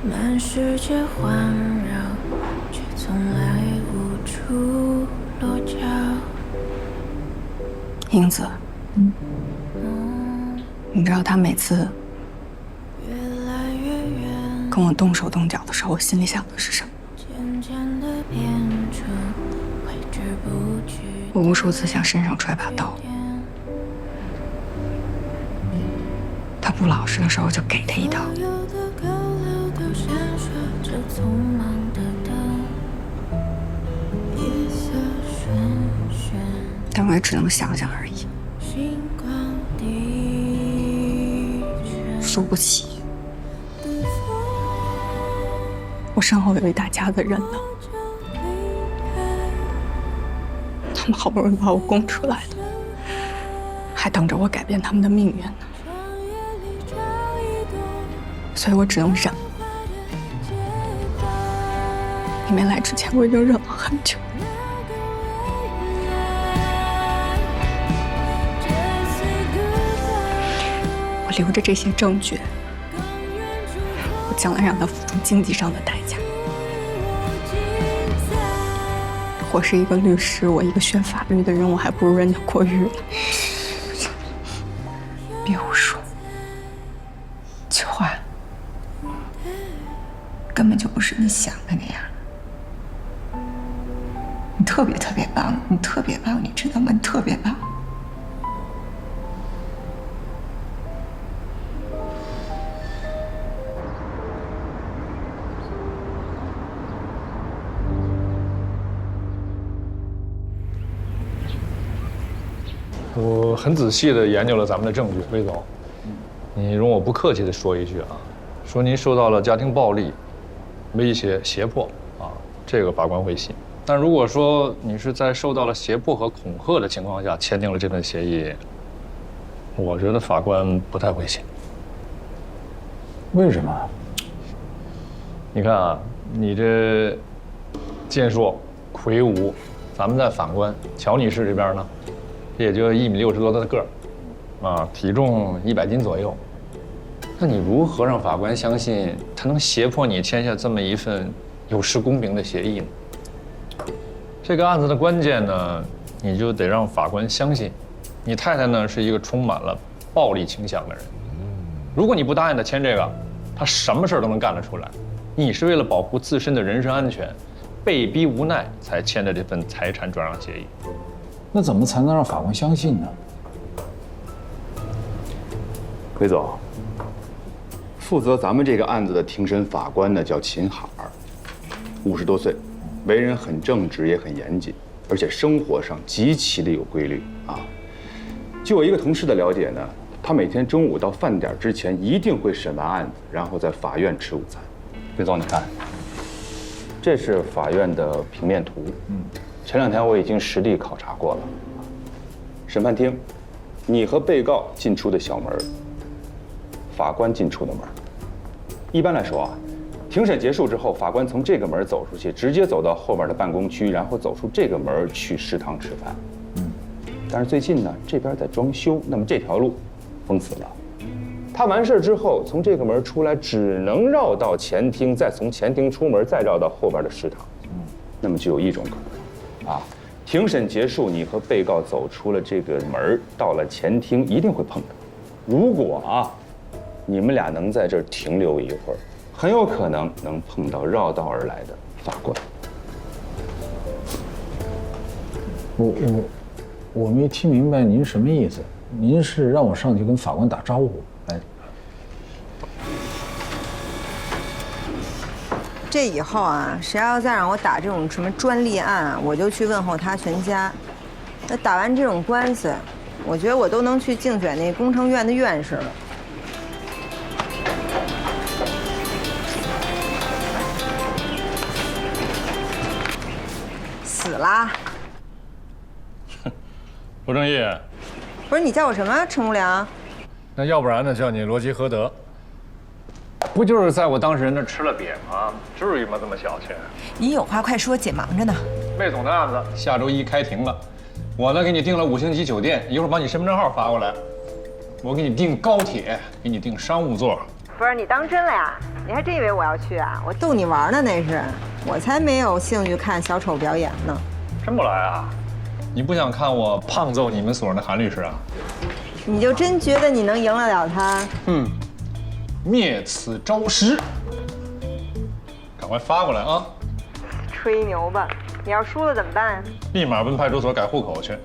满世界环绕，却从来无处落脚。英子，你知道他每次跟我动手动脚的时候，我心里想的是什么？我无数次想身上揣把刀，他不老实的时候就给他一刀。但我也只能想想而已。输不起，我身后有一大家子人呢。他们好不容易把我供出来的，还等着我改变他们的命运呢。所以我只能忍。你没来之前，我已经忍了很久。我留着这些证据，我将来让他付出经济上的代价。我是一个律师，我一个学法律的人，我还不如人家郭玉呢。别胡说，秋花，根本就不是你想的那样。你特别棒，你特别棒，你知道吗？你特别棒。我很仔细地研究了咱们的证据，魏总，你容我不客气地说一句啊，说您受到了家庭暴力、威胁、胁迫啊，这个法官会信。但如果说你是在受到了胁迫和恐吓的情况下签订了这份协议，我觉得法官不太会信。为什么？你看啊，你这健硕、魁梧，咱们再反观乔女士这边呢，也就1.60米多的个儿，啊，体重100斤左右。那你如何让法官相信他能胁迫你签下这么一份有失公平的协议呢？这个案子的关键呢，你就得让法官相信，你太太呢是一个充满了暴力倾向的人。如果你不答应他签这个，他什么事儿都能干得出来。你是为了保护自身的人身安全，被逼无奈才签的这份财产转让协议。那怎么才能让法官相信呢？魏总，负责咱们这个案子的庭审法官呢叫秦海，50多岁，为人很正直也很严谨，而且生活上极其的有规律啊。据我一个同事的了解呢，他每天中午到饭点之前一定会审完案子，然后在法院吃午餐。魏总，你看，这是法院的平面图。前2天我已经实地考察过了。审判厅，你和被告进出的小门，法官进出的门。一般来说啊，庭审结束之后，法官从这个门走出去，直接走到后面的办公区，然后走出这个门去食堂吃饭。但是最近呢，这边在装修，那么这条路封死了。他完事之后，从这个门出来，只能绕到前厅，再从前厅出门，再绕到后边的食堂。那么就有一种可能，啊，庭审结束，你和被告走出了这个门，到了前厅，一定会碰到。如果啊，你们俩能在这儿停留一会儿，很有可能能碰到绕道而来的法官。我没听明白您什么意思？您是让我上去跟法官打招呼？哎，这以后啊，谁要再让我打这种什么专利案啊，我就去问候他全家。那打完这种官司，我觉得我都能去竞选那工程院的院士了。死啦！罗正义，不是你叫我什么陈无良？那要不然呢，叫你罗吉和德。不就是在我当事人那吃了瘪吗？至于吗？这么小气？你有话快说，姐忙着呢。魏总的案子下周1开庭了，我呢给你订了5星级酒店，一会儿把你身份证号发过来。我给你订高铁，给你订商务座。不是你当真了呀？你还真以为我要去啊？我逗你玩呢，那是。我才没有兴趣看小丑表演呢。真不来啊？你不想看我胖揍你们所的韩律师啊？你就真觉得你能赢得了他？灭此招师，赶快发过来啊！吹牛吧！你要输了怎么办呀？立马奔派出所改户口去，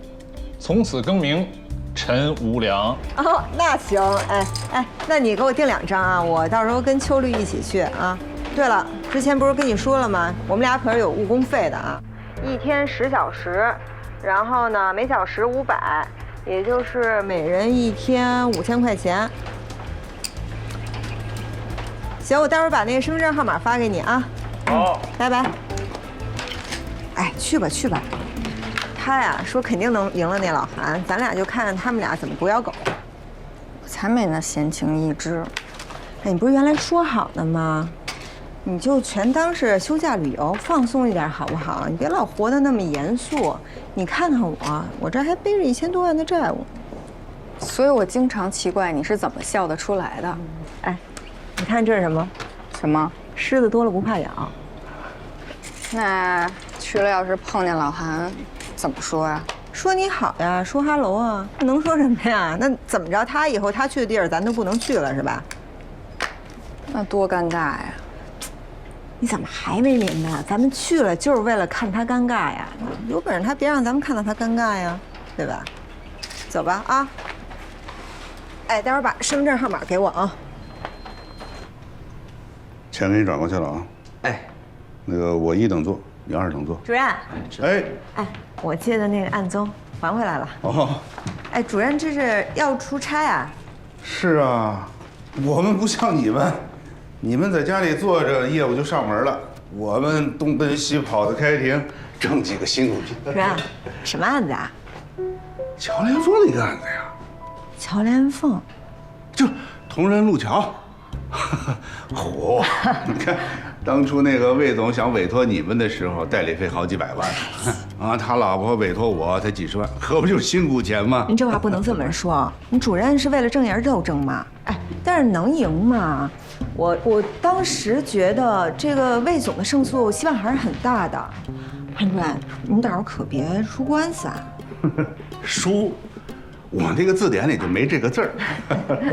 从此更名陈无良。哦，那行，哎，那你给我订2张啊，我到时候跟秋绿一起去啊。对了，之前不是跟你说了吗？我们俩可是有误工费的啊，1天10小时，然后呢每小时500，也就是每人1天5000块钱。行，我待会儿把那个身份证号码发给你啊。好，拜拜。哎，去吧去吧。他呀说肯定能赢了那老韩，咱俩就看他们俩怎么狗咬狗。我才没那闲情逸致。哎，你不是原来说好的吗？你就全当是休假旅游，放松一点好不好？你别老活得那么严肃。你看看我这还背着1000多万的债务。所以我经常奇怪你是怎么笑得出来的。哎，你看这是什么？什么？虱子多了不怕咬。那去了要是碰见老韩，怎么说呀？说你好呀，说哈喽啊，能说什么呀？那怎么着？他以后他去的地儿咱都不能去了是吧？那多尴尬呀！你怎么还没明白？咱们去了就是为了看他尴尬呀！有本事他别让咱们看到他尴尬呀，对吧？走吧啊！哎，待会儿把身份证号码给我啊。钱给你转过去了啊。哎，那个我1等座，你2等座。主任。哎，我借的那个案宗，还回来了。哦，哎，主任这是要出差啊？是啊，我们不像你们在家里坐着，业务就上门了。我们东奔西跑的开庭，挣几个辛苦钱。主任，什么案子啊？乔连凤那个案子呀。乔连凤，就同仁路桥。嚯，你看，当初那个魏总想委托你们的时候，代理费好几百万，啊，他老婆委托我才几十万，可不就是辛苦钱吗？您这话不能这么说，你主任是为了正言斗争嘛？哎，但是能赢吗？我当时觉得这个魏总的胜诉希望还是很大的。潘主任，您到时候可别出官司啊！输，我那个字典里就没这个字儿。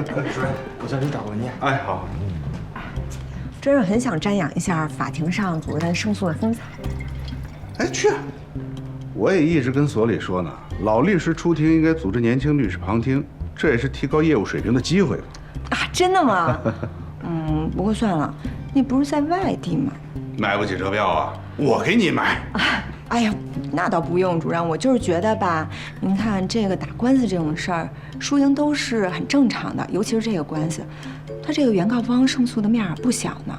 主任，我叫你找过您。哎，好。真是很想瞻仰一下法庭上主任胜诉的风采。哎，去！我也一直跟所里说呢，老律师出庭应该组织年轻律师旁听，这也是提高业务水平的机会。啊，真的吗？不过算了，你不是在外地吗？买不起车票啊，我给你买。哎呀，那倒不用，主任，我就是觉得吧，您看这个打官司这种事儿，输赢都是很正常的，尤其是这个官司，他这个原告方胜诉的面儿不小呢。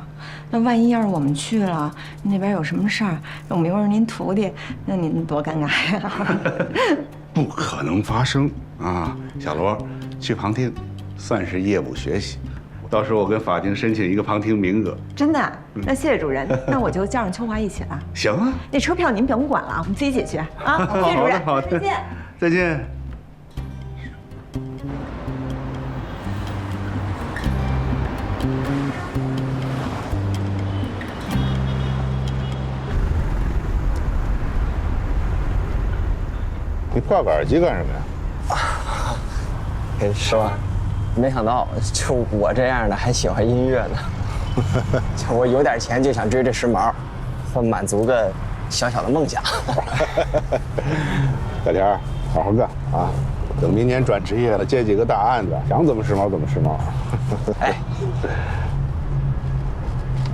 那万一要是我们去了，那边有什么事儿，我们又是您徒弟，那您多尴尬呀！不可能发生啊，小罗，去旁听，算是业务学习。到时候我跟法庭申请一个旁听名额。真的？那谢谢主任，那我就叫上秋华一起了。行啊，那车票您不用管了，我们自己解决啊。谢谢主任，好的，再见。再见。你挂个耳机干什么呀？是吧？没想到就我这样的还喜欢音乐呢。就我有点钱就想追这时髦，算满足个小小的梦想。小田，好好干啊！等明年转职业了，接几个大案子，想怎么时髦怎么时髦。哎，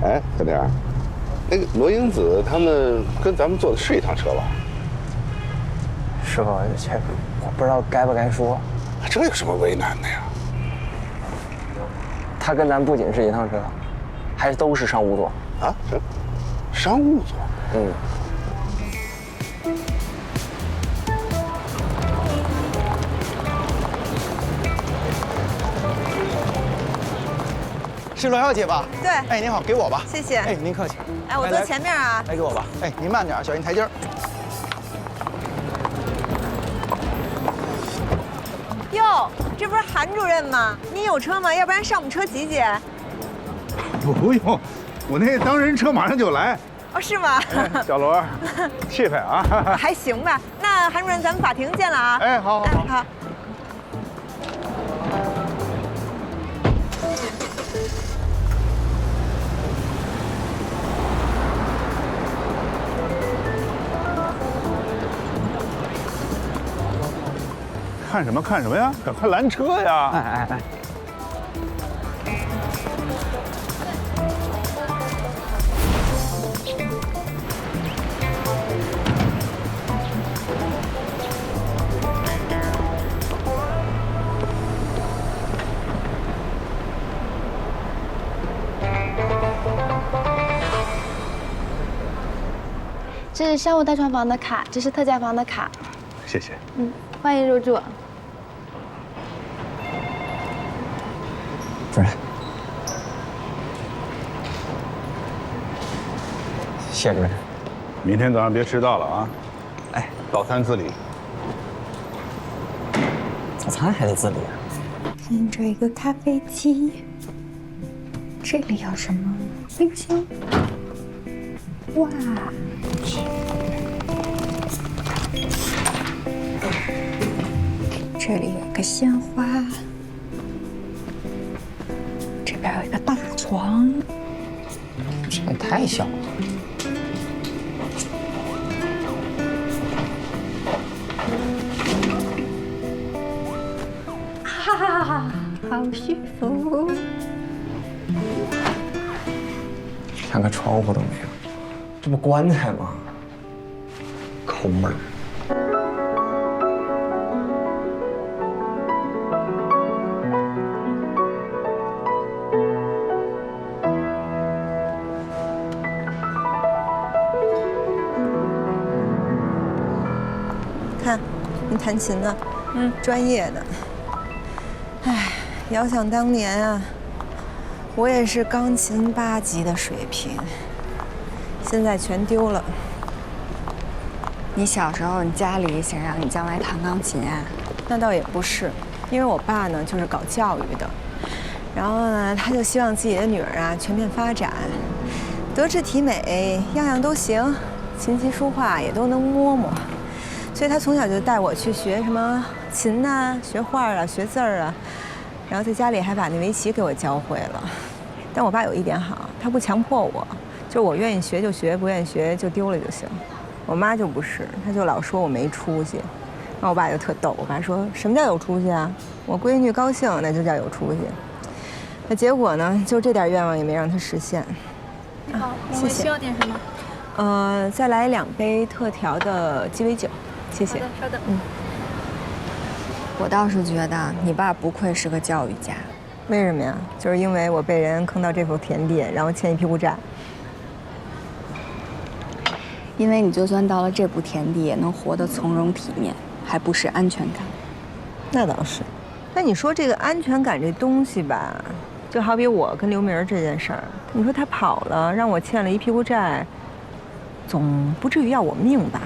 哎，小田，那个罗英子他们跟咱们坐的是一趟车吧？师傅，这我不知道该不该说。这有什么为难的呀？他跟咱不仅是一趟车，还都是商务座啊？商务座？是罗小姐吧？对。哎，您好，给我吧。谢谢。哎，您客气。哎，我坐前面啊。来，给我吧。哎，您慢点，小心台阶儿。哟，这不是韩主任吗？您有车吗？要不然上我们车挤挤。不用，我那当人车马上就来。哦，是吗？小罗，气派啊！还行吧。那韩主任，咱们法庭见了啊！哎，好，好，好。看什么看什么呀？赶快拦车呀！哎哎哎！这是商务大床房的卡，这是特价房的卡。谢谢。欢迎入住。主任，谢主任。明天早上别迟到了啊！哎，早餐自理。早餐还得自理啊？看这个咖啡机，这里有什么？冰箱。哇！这里有一个鲜花，这边有一个大床，这也太小了。哈哈哈，好舒服。连个窗户都没有，这不棺材吗？抠门儿。你弹琴呢？专业的。哎，遥想当年啊，我也是钢琴8级的水平，现在全丢了。你小时候，你家里想让你将来弹钢琴啊？那倒也不是，因为我爸呢就是搞教育的，然后呢他就希望自己的女儿啊全面发展，德智体美样样都行，琴棋书画也都能摸摸，所以他从小就带我去学什么琴呐、学画啊、学字儿啊，然后在家里还把那围棋给我教会了。但我爸有一点好，他不强迫我，就我愿意学就学，不愿意学就丢了就行。我妈就不是，她就老说我没出息。然后我爸就特逗，我爸说什么叫有出息啊？我闺女高兴那就叫有出息。那结果呢，就这点愿望也没让她实现。好，谢谢。需要点什么？再来2杯特调的鸡尾酒，谢谢。好的，稍等。我倒是觉得你爸不愧是个教育家。为什么呀？就是因为我被人坑到这口田地，然后欠一屁股债。因为你就算到了这步田地，也能活得从容体面，还不失安全感。那倒是。那你说这个安全感这东西吧，就好比我跟刘明这件事儿，你说他跑了，让我欠了一屁股债，总不至于要我命吧？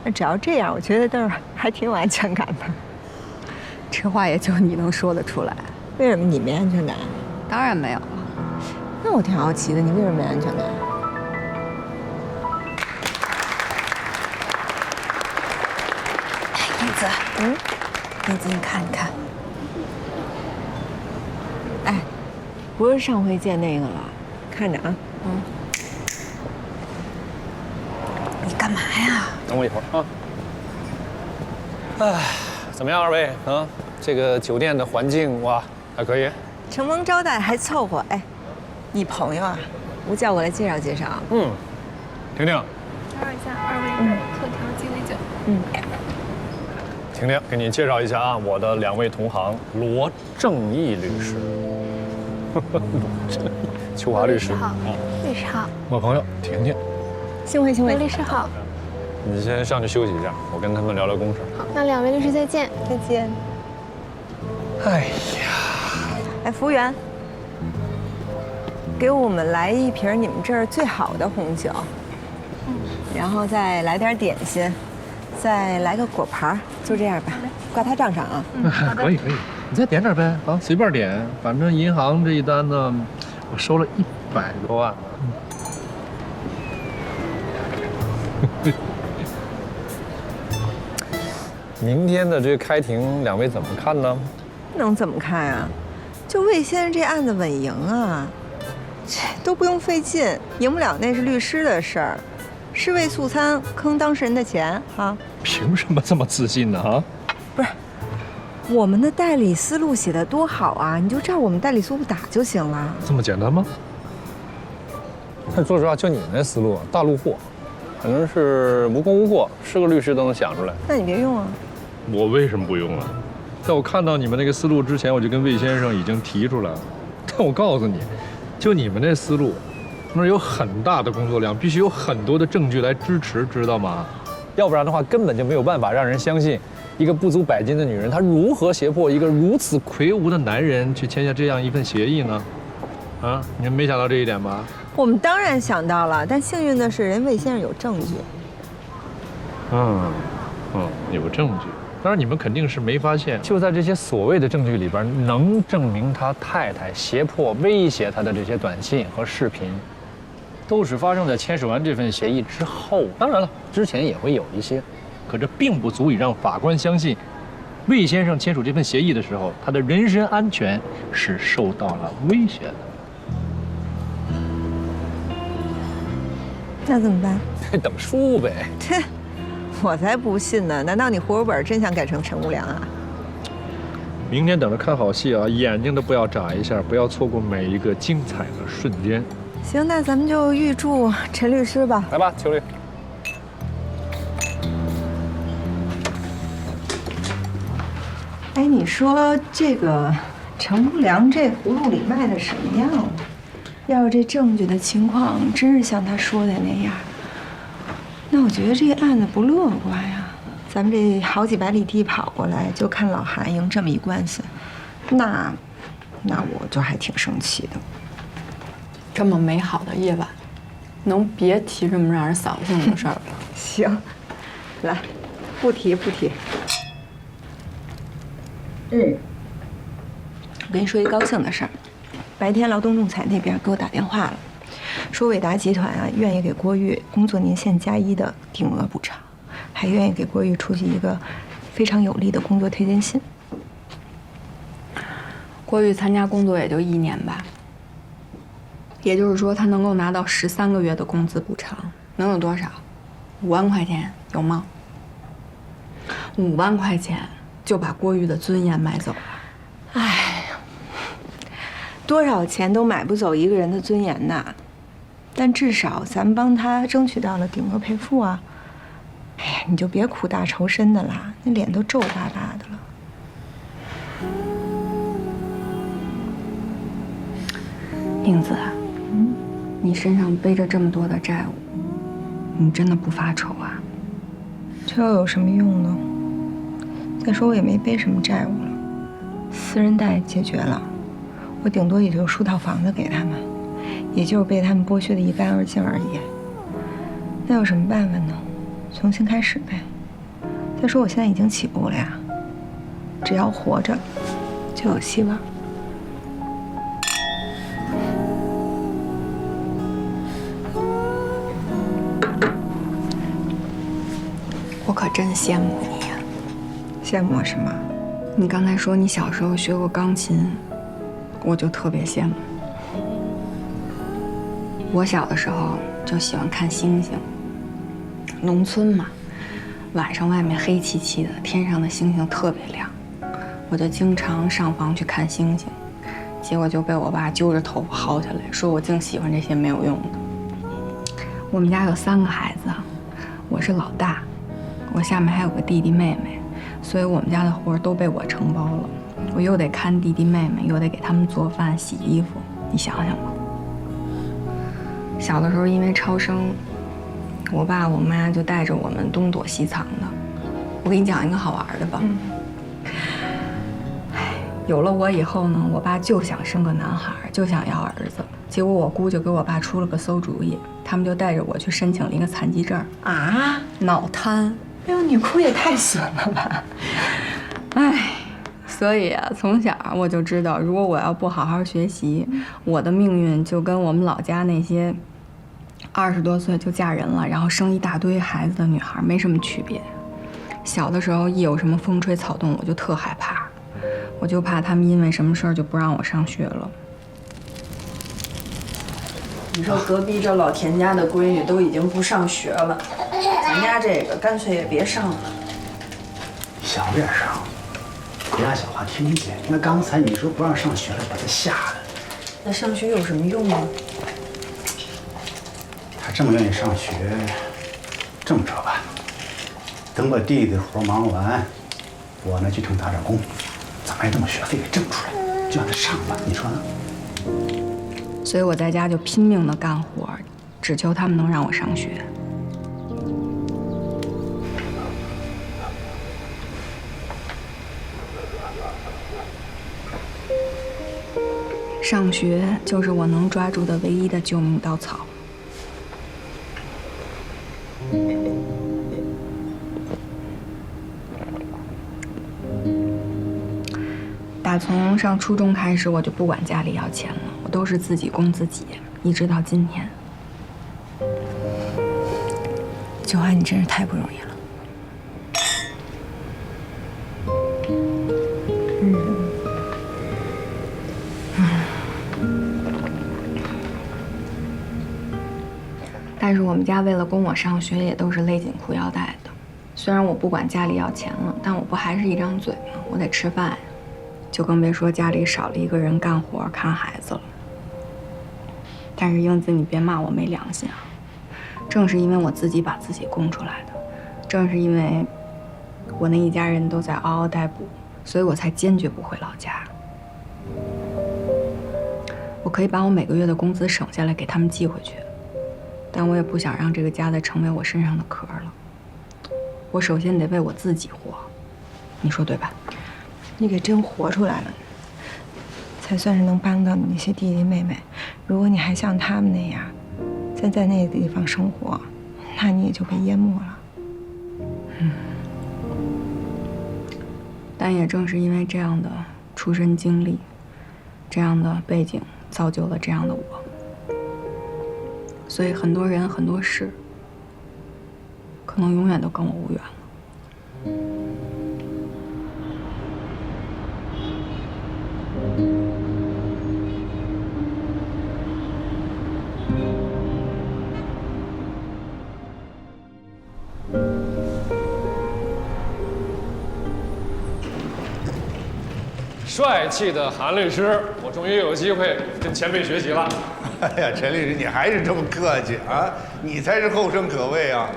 那只要这样，我觉得倒是还挺有安全感的。这话也就你能说得出来。为什么你没安全感？当然没有了。那我挺好奇的，你为什么没安全感？燕子，燕子，你看，你看。哎，不是上回见那个了，看着啊。你干嘛呀？等我一会儿啊。哎，怎么样，二位啊？这个酒店的环境哇，还可以。承蒙招待还凑合。哎，你朋友啊，不叫我来介绍介绍。婷婷。打扰一下，2位特调鸡尾酒。婷婷，给你介绍一下啊，我的2位同行罗正义律师。罗正义，秋华律师。好，律师好。我朋友婷婷。幸会，幸会。罗律师好。你先上去休息一下，我跟他们聊聊公事。好，那2位律师再见。再见。哎呀，哎，服务员，给我们来一瓶你们这儿最好的红酒，然后再来点点心，再来个果盘，就这样吧，挂他账上啊。可以，你再点点呗啊，随便点，反正银行这一单呢，我收了100多万。明天的这个开庭，2位怎么看呢？能怎么看啊？就魏先生这案子稳赢啊，这都不用费劲，赢不了那是律师的事儿，是为素餐坑当事人的钱啊。凭什么这么自信呢？啊？不是，我们的代理思路写得多好啊，你就照我们代理思路打就行了。这么简单吗？但说实话，就你那思路，大陆货，反正是无功无过，是个律师都能想出来。那你别用啊。我为什么不用啊？在我看到你们那个思路之前，我就跟魏先生已经提出来了。但我告诉你，就你们那思路，那有很大的工作量，必须有很多的证据来支持，知道吗？要不然的话，根本就没有办法让人相信，一个不足100斤的女人，她如何胁迫一个如此魁梧的男人去签下这样一份协议呢？啊，你们没想到这一点吧？我们当然想到了，但幸运的是，人魏先生有证据。有证据。当然，你们肯定是没发现，就在这些所谓的证据里边，能证明他太太胁迫、威胁他的这些短信和视频，都是发生在签署完这份协议之后。当然了，之前也会有一些，可这并不足以让法官相信，魏先生签署这份协议的时候，他的人身安全是受到了威胁的。那怎么办？等书呗。切。我才不信呢！难道你户口本真想改成陈无良啊？明天等着看好戏啊，眼睛都不要眨一下，不要错过每一个精彩的瞬间。行，那咱们就预祝陈律师吧。来吧，秋丽。哎，你说这个陈无良这葫芦里卖的什么药啊？要是这证据的情况真是像他说的那样，那我觉得这个案子不乐观呀。咱们这好几百里地跑过来，就看老韩赢这么一官司，那我就还挺生气的。这么美好的夜晚，能别提这么让人扫兴的事儿吗？行，来，不提。我跟你说一高兴的事儿，白天劳动仲裁那边给我打电话了，说伟达集团啊愿意给郭玉工作年限+1的定额补偿，还愿意给郭玉出具一个非常有力的工作推荐信。郭玉参加工作也就1年吧，也就是说他能够拿到13个月的工资补偿，能有多少？5万块钱有吗？5万块钱就把郭玉的尊严买走了。哎呀，多少钱都买不走一个人的尊严呐，但至少咱们帮他争取到了顶额赔付啊。哎呀，你就别苦大仇深的啦，那脸都皱巴巴的了。英子，你身上背着这么多的债务，你真的不发愁啊？这又有什么用呢？再说我也没背什么债务了，私人贷解决了，我顶多也就输套房子给他们，也就是被他们剥削得一干二净而已。那有什么办法呢？重新开始呗。再说我现在已经起步了呀，只要活着，就有希望。我可真羡慕你呀！羡慕我什么？你刚才说你小时候学过钢琴，我就特别羡慕。我小的时候就喜欢看星星，农村嘛，晚上外面黑漆漆的，天上的星星特别亮，我就经常上房去看星星，结果就被我爸揪着头发薅下来，说我净喜欢这些没有用的。我们家有3个孩子，我是老大，我下面还有个弟弟妹妹，所以我们家的活都被我承包了。我又得看弟弟妹妹，又得给他们做饭、洗衣服，你想想吧。小的时候因为超生，我爸我妈就带着我们东躲西藏的。我给你讲一个好玩的吧。有了我以后呢，我爸就想生个男孩，就想要儿子。结果我姑就给我爸出了个馊主意，他们就带着我去申请了一个残疾证啊，脑瘫。哎呦，你姑也太损了吧！哎，所以啊，从小我就知道，如果我要不好好学习，我的命运就跟我们老家那些20多岁就嫁人了，然后生一大堆孩子的女孩没什么区别。小的时候一有什么风吹草动，我就特害怕，我就怕他们因为什么事儿就不让我上学了。你说隔壁这老田家的闺女都已经不上学了，咱家这个干脆也别上了。想点上，别让小花听见。那刚才你说不让上学了，把她吓的。那上学有什么用啊？她这么愿意上学，这么着吧，等把弟弟的活忙完，我呢去城打点工，咱们把这么学费给挣出来，就让她上吧，你说呢？所以我在家就拼命的干活，只求他们能让我上学。上学就是我能抓住的唯一的救命稻草。打从上初中开始，我就不管家里要钱了，我都是自己供自己，一直到今天。九安，你真是太不容易了。但是我们家为了供我上学，也都是勒紧裤腰带的。虽然我不管家里要钱了，但我不还是一张嘴吗？我得吃饭呀，就更别说家里少了一个人干活看孩子了。但是英子，你别骂我没良心啊！正是因为我自己把自己供出来的，正是因为我那一家人都在嗷嗷待哺，所以我才坚决不回老家。我可以把我每个月的工资省下来给他们寄回去，但我也不想让这个家再成为我身上的壳了。我首先得为我自己活，你说对吧？你给真活出来了，才算是能帮到你那些弟弟妹妹。如果你还像他们那样，在那个地方生活，那你也就被淹没了。但也正是因为这样的出身经历，这样的背景，造就了这样的我。所以很多人很多事，可能永远都跟我无缘了。帅气的韩律师，我终于有机会跟前辈学习了。哎呀，陈律师，你还是这么客气啊？你才是后生可畏啊！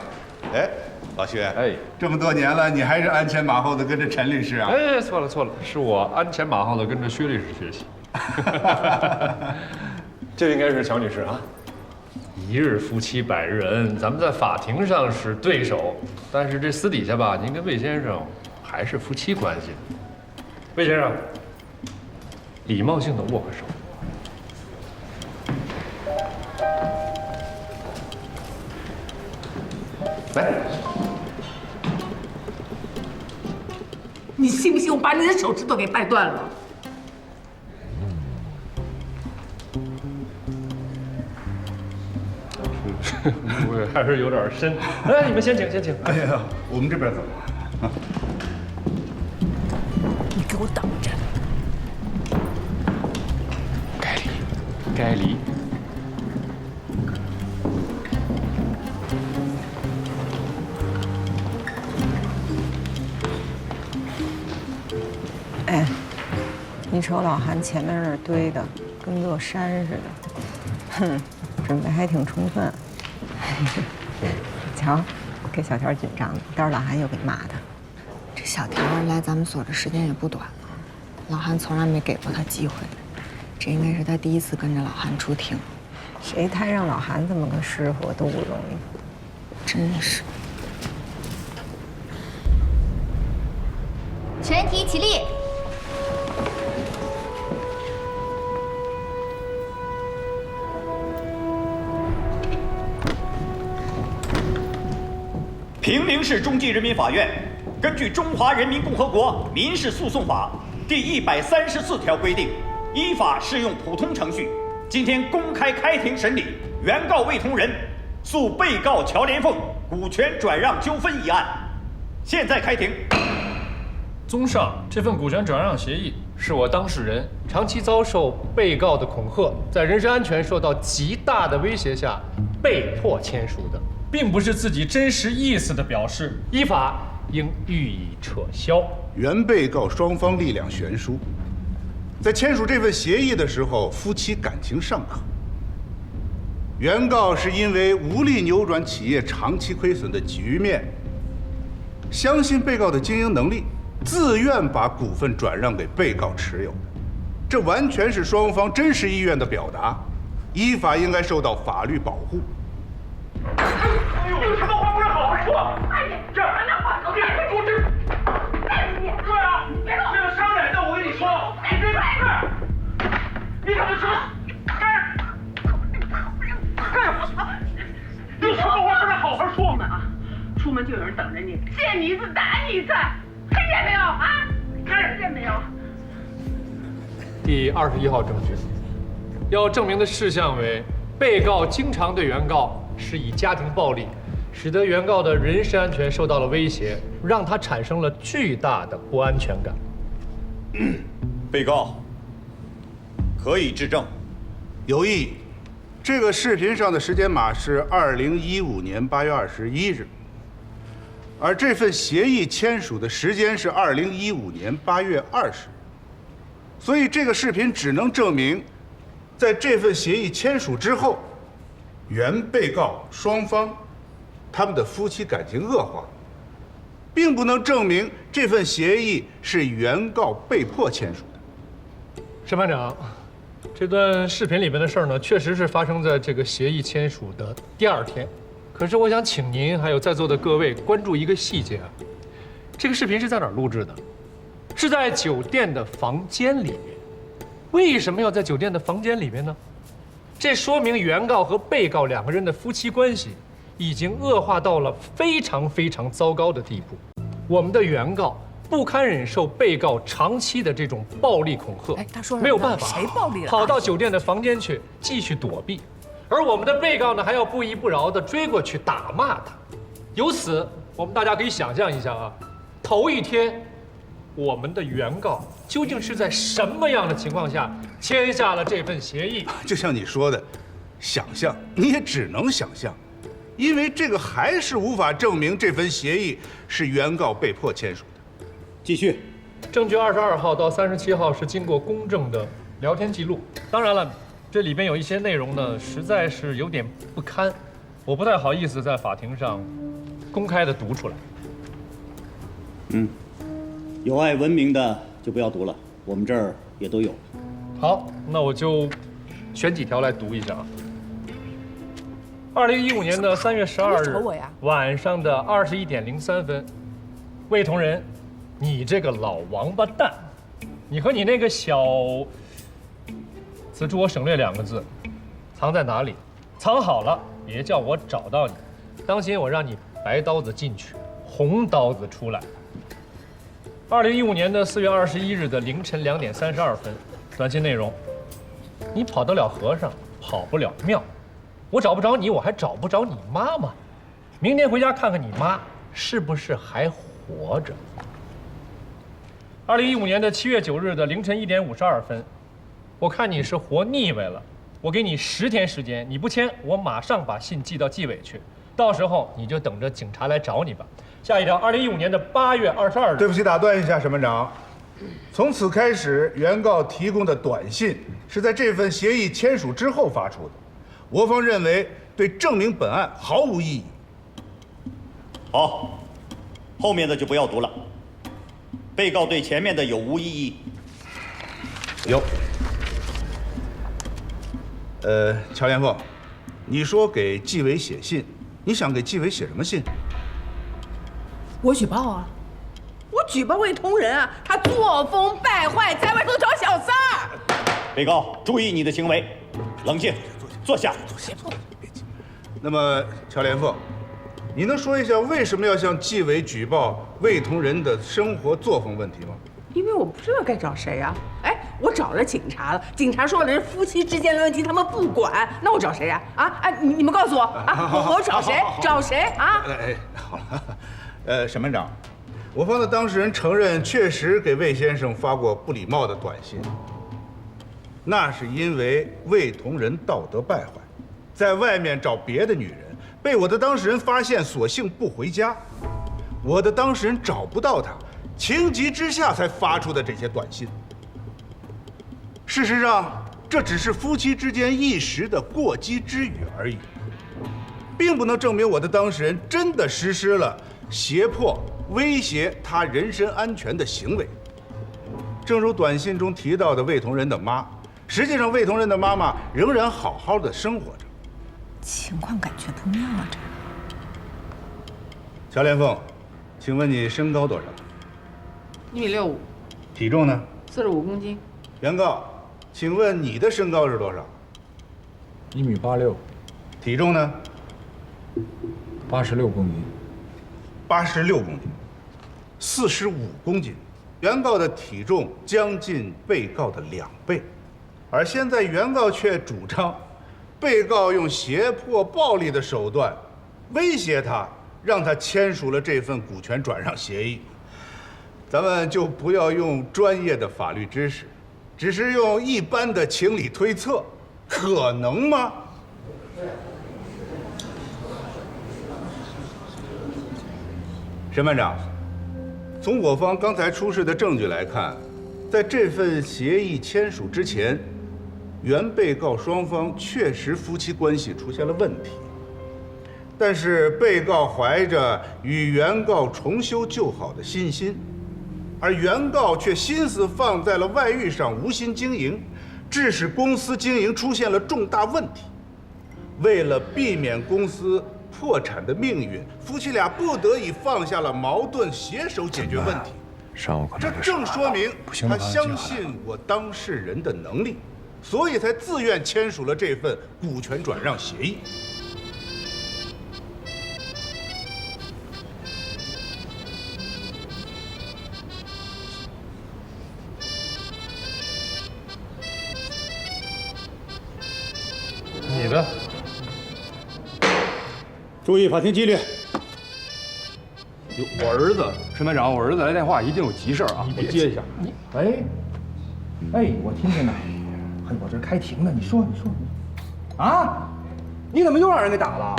哎，老薛，哎，这么多年了，你还是鞍前马后的跟着陈律师啊？哎，错了，是我鞍前马后的跟着薛律师学习。这应该是乔女士啊。一日夫妻百日恩，咱们在法庭上是对手，但是这私底下吧，您跟魏先生还是夫妻关系。魏先生，礼貌性的握个手。来，你信不信我把你的手指头给掰断了？我还是有点深。来，你们先请，先请。哎呀，我们这边走。你给我等着。该离，该离。哎，你瞅老韩前面那儿堆的，跟座山似的，哼，准备还挺充分。瞧，给小条紧张的，待会儿老韩又给骂他。这小条来咱们所的时间也不短了，老韩从来没给过他机会，这应该是他第一次跟着老韩出庭。谁摊上老韩这么个师傅都不容易，真是。全体起立。平陵市中级人民法院根据《中华人民共和国民事诉讼法》第134条规定，依法适用普通程序，今天公开开庭审理原告魏同仁诉被告乔连凤股权转让纠纷一案。现在开庭。综上，这份股权转让协议是我当事人长期遭受被告的恐吓，在人身安全受到极大的威胁下被迫签署的，并不是自己真实意思的表示，依法应予以撤销。原被告双方力量悬殊，在签署这份协议的时候，夫妻感情尚可。原告是因为无力扭转企业长期亏损的局面，相信被告的经营能力，自愿把股份转让给被告持有的，这完全是双方真实意愿的表达，依法应该受到法律保护。有什么话不是好好说？哎呀，这那话都别说出去。对啊，这个伤人的，我跟你说，你别来这儿，你怎么说？有什么话不是好好说吗？啊，出门就有人等着你，见你一次打你一次，听见没有啊？听见没有？第21号证据，要证明的事项为：被告经常对原告施以家庭暴力，使得原告的人身安全受到了威胁，让他产生了巨大的不安全感。被告可以质证。有异议。这个视频上的时间码是2015年8月21日，而这份协议签署的时间是2015年8月20日，所以这个视频只能证明，在这份协议签署之后，原被告双方他们的夫妻感情恶化，并不能证明这份协议是原告被迫签署的。审判长，这段视频里边的事儿呢，确实是发生在这个协议签署的第2天，可是我想请您还有在座的各位关注一个细节啊，这个视频是在哪儿录制的？是在酒店的房间里面。为什么要在酒店的房间里面呢？这说明原告和被告两个人的夫妻关系已经恶化到了非常非常糟糕的地步。我们的原告不堪忍受被告长期的这种暴力恐吓，哎，他说没有办法，谁暴力了？跑到酒店的房间去继续躲避，而我们的被告呢，还要不依不饶地追过去打骂他。由此，我们大家可以想象一下啊，头一天，我们的原告究竟是在什么样的情况下签下了这份协议？就像你说的，想象你也只能想象，因为这个还是无法证明这份协议是原告被迫签署的。继续，证据22号到37号是经过公证的聊天记录。当然了，这里边有一些内容呢，实在是有点不堪，我不太好意思在法庭上公开的读出来。有碍文明的就不要读了，我们这儿也都有。好，那我就选几条来读一下啊。2015年的3月12日晚上的21点03分，魏同仁，你这个老王八蛋，你和你那个小……此处我省略2个字，藏在哪里？藏好了，别叫我找到你，当心我让你白刀子进去，红刀子出来。2015年的4月21日的凌晨2点32分，短信内容：你跑得了和尚，跑不了庙。我找不着你，我还找不着你妈妈。明天回家看看你妈是不是还活着。2015年的7月9日的凌晨1点52分，我看你是活腻歪了，我给你10天时间，你不签，我马上把信寄到纪委去，到时候你就等着警察来找你吧。下一条，2015年的8月22日。对不起，打断一下，审判长。从此开始，原告提供的短信是在这份协议签署之后发出的，我方认为对证明本案毫无意义。好，后面的就不要读了。被告对前面的有无异议？有。乔连凤，你说给纪委写信，你想给纪委写什么信？我举报啊！我举报魏同仁啊，他作风败坏，在外头找小三儿。被告，注意你的行为，冷静，坐下。那么，乔连凤，你能说一下为什么要向纪委举报魏同仁的生活作风问题吗？因为我不知道该找谁啊。哎，我找了警察了，警察说了是夫妻之间的问题，他们不管，那我找谁呀？你们告诉我啊，我找谁？找谁啊？好了，审判长，我方的当事人承认确实给魏先生发过不礼貌的短信，那是因为魏同仁道德败坏，在外面找别的女人，被我的当事人发现，索性不回家，我的当事人找不到他，情急之下才发出的这些短信。事实上，这只是夫妻之间一时的过激之语而已，并不能证明我的当事人真的实施了胁迫、威胁他人身安全的行为。正如短信中提到的魏同仁的妈，实际上魏同仁的妈妈仍然好好的生活着。情况感觉不妙啊！乔连凤，请问你身高多少1.65米，体重呢？45公斤。原告，请问你的身高是多少？1.86米。体重呢？86公斤。86公斤，45公斤。原告的体重将近被告的2倍，而现在原告却主张，被告用胁迫、暴力的手段威胁他，让他签署了这份股权转让协议。咱们就不要用专业的法律知识，只是用一般的情理推测，可能吗？审判长，从我方刚才出示的证据来看，在这份协议签署之前，原被告双方确实夫妻关系出现了问题，但是被告怀着与原告重修旧好的信心，而原告却心思放在了外遇上，无心经营，致使公司经营出现了重大问题。为了避免公司破产的命运，夫妻俩不得已放下了矛盾，携手解决问题。这正说明他相信我当事人的能力，所以才自愿签署了这份股权转让协议。你的。注意法庭纪律。我儿子，申班长，我儿子来电话，一定有急事啊，我接一下。你，喂，哎，我听见了，嘿，我这开庭呢，你说，啊，你怎么又让人给打了？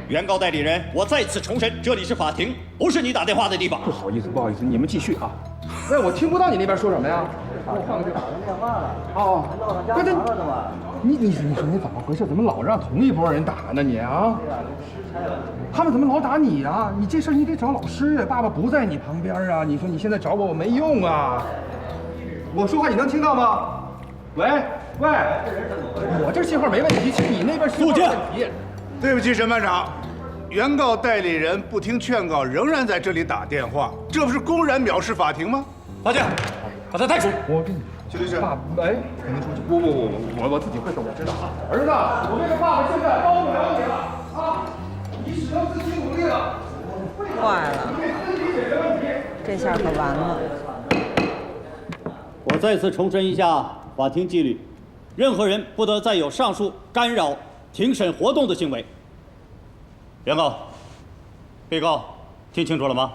原告代理人，我再次重申，这里是法庭，不是你打电话的地方。不好意思，你们继续啊。喂，我听不到你那边说什么呀？我换个地方。打电话了。哦，对，你说你怎么回事？怎么老让同一拨人打呢你啊？他们怎么老打你啊？你这事儿你得找老师啊！爸爸不在你旁边啊！你说你现在找我没用啊！我说话你能听到吗？喂，我这信号没问题，是你那边信号有问题。对不起，审判长，原告代理人不听劝告，仍然在这里打电话，这不是公然藐视法庭吗？法警，把他带出。我跟你邱律师，哎，我自己会说，我知道啊。儿子，我这个爸爸现在帮不了你了啊！你只能自己努力了。坏了，这下可完了。我再次重申一下法庭纪律，任何人不得再有上述干扰庭审活动的行为。原告、被告，听清楚了吗？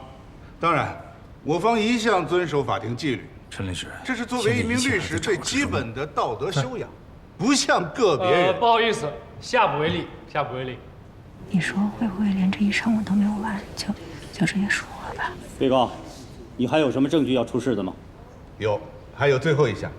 当然，我方一向遵守法庭纪律。陈律师，这是作为一名律师最基本的道德修养，不像个别人。不好意思，下不为例，下不为例。你说会不会连这一上午都没有完，就直接说了吧？被告，你还有什么证据要出示的吗？有，还有最后一项。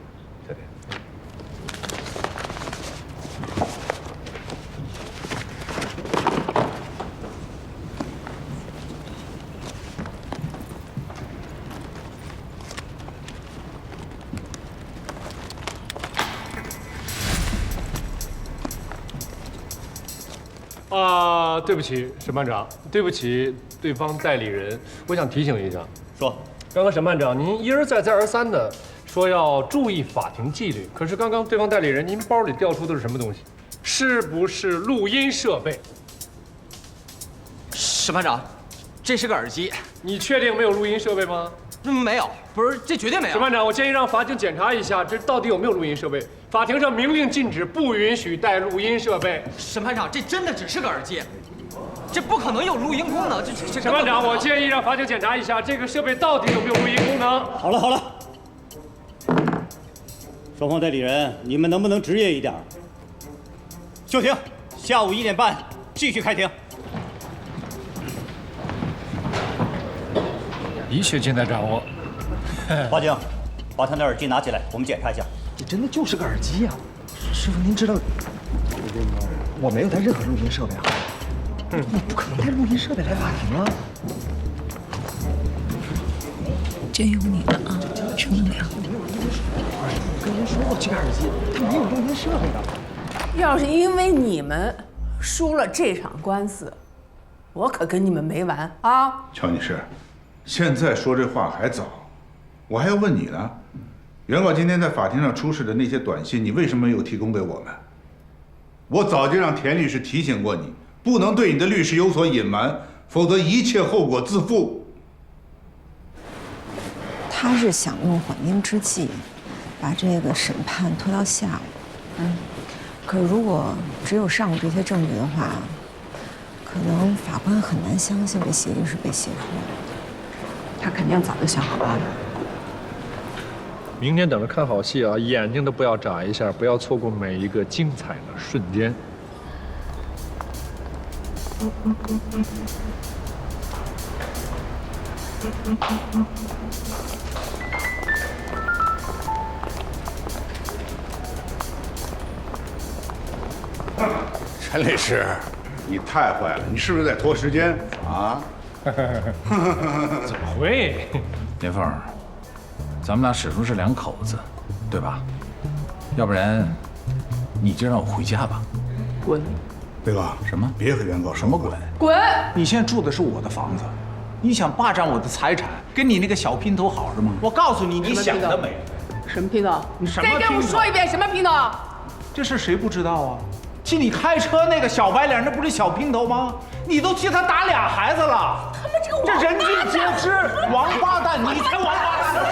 对不起，审判长，对不起，对方代理人，我想提醒一下，说，刚刚审判长您一而再再而三的说要注意法庭纪律，可是刚刚对方代理人您包里调出的是什么东西？是不是录音设备？审判长，这是个耳机。你确定没有录音设备吗？没有，不是，这绝对没有。审判长，我建议让法警检查一下，这到底有没有录音设备？法庭上明令禁止，不允许带录音设备。审判长，这真的只是个耳机，这不可能有录音功能。这审判长，我建议让法警检查一下，这个设备到底有没有录音功能。好了，双方代理人，你们能不能职业一点？休庭，下午1点半继续开庭。一切尽在掌握。法警，把他的耳机拿起来，我们检查一下。这真的就是个耳机呀！师傅，您知道我没有带任何录音设备啊！你不可能带录音设备来法庭啊！真有你的啊，成不了。我跟您说过，这个耳机它没有录音设备的。要是因为你们输了这场官司，我可跟你们没完啊！乔女士，现在说这话还早，我还要问你呢。原告今天在法庭上出示的那些短信，你为什么没有提供给我们？我早就让田律师提醒过你，不能对你的律师有所隐瞒，否则一切后果自负。他是想用缓兵之计，把这个审判拖到下午。可如果只有上午这些证据的话，可能法官很难相信这协议是被写出来的。他肯定早就想好了。明天等着看好戏啊，眼睛都不要眨一下，不要错过每一个精彩的瞬间。陈律师，你太坏了，你是不是在拖时间啊？怎么会？连凤，咱们俩始终是两口子，对吧？要不然，你就让我回家吧。滚！贝哥，什么？别和原告什么滚？滚！你现在住的是我的房子，你想霸占我的财产，跟你那个小姘头好是吗？我告诉你，你想得美。什么姘头？你什么？再跟我说一遍，什么姘头？这事谁不知道啊？替你开车那个小白脸，那不是小姘头吗？你都替他打俩孩子了。他们这个这人尽皆知，王八蛋，你才王八蛋！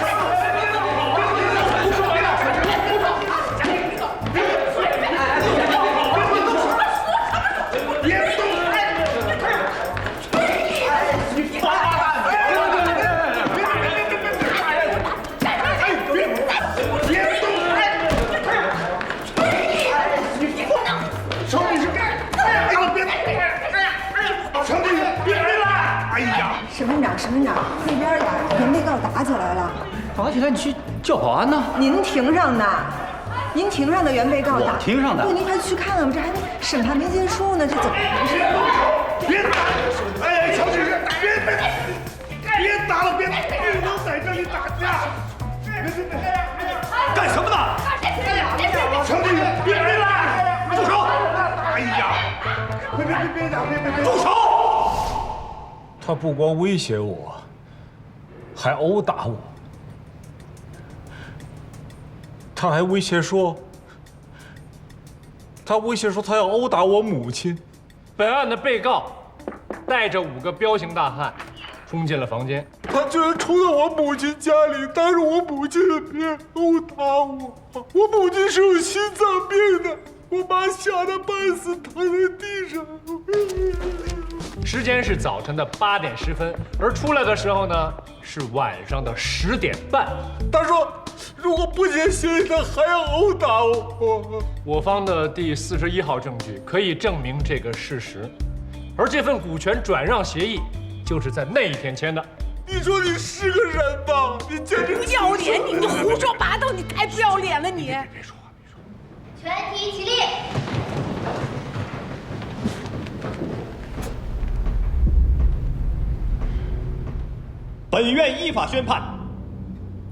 沈班长，那边呀，原被告打起来了。打起来，你去叫保安呢？您庭上的，您庭上的原被告打。我庭上的。不，您快去看看吧，这还没审判没结束呢，这怎么回事？别打！哎，乔女士，别打了，别不能在这里打架！干什么呢？乔女士，别来！住手！哎呀，别打，别！住手！他不光威胁我，还殴打我。他还威胁说，他要殴打我母亲。本案的被告带着5个彪形大汉冲进了房间，他居然冲到我母亲家里，当着我母亲的面殴打我。我母亲是有心脏病的，我妈吓得半死，躺在地上。时间是早晨的8点10分，而出来的时候呢是晚上的10点半。他说，如果不解协议，他还要殴打我。我方的第41号证据可以证明这个事实，而这份股权转让协议就是在那一天签的。你说你是个人吗？你简直不要脸！你胡说八道！你太不要脸了你！别说话，全体起立。本院依法宣判，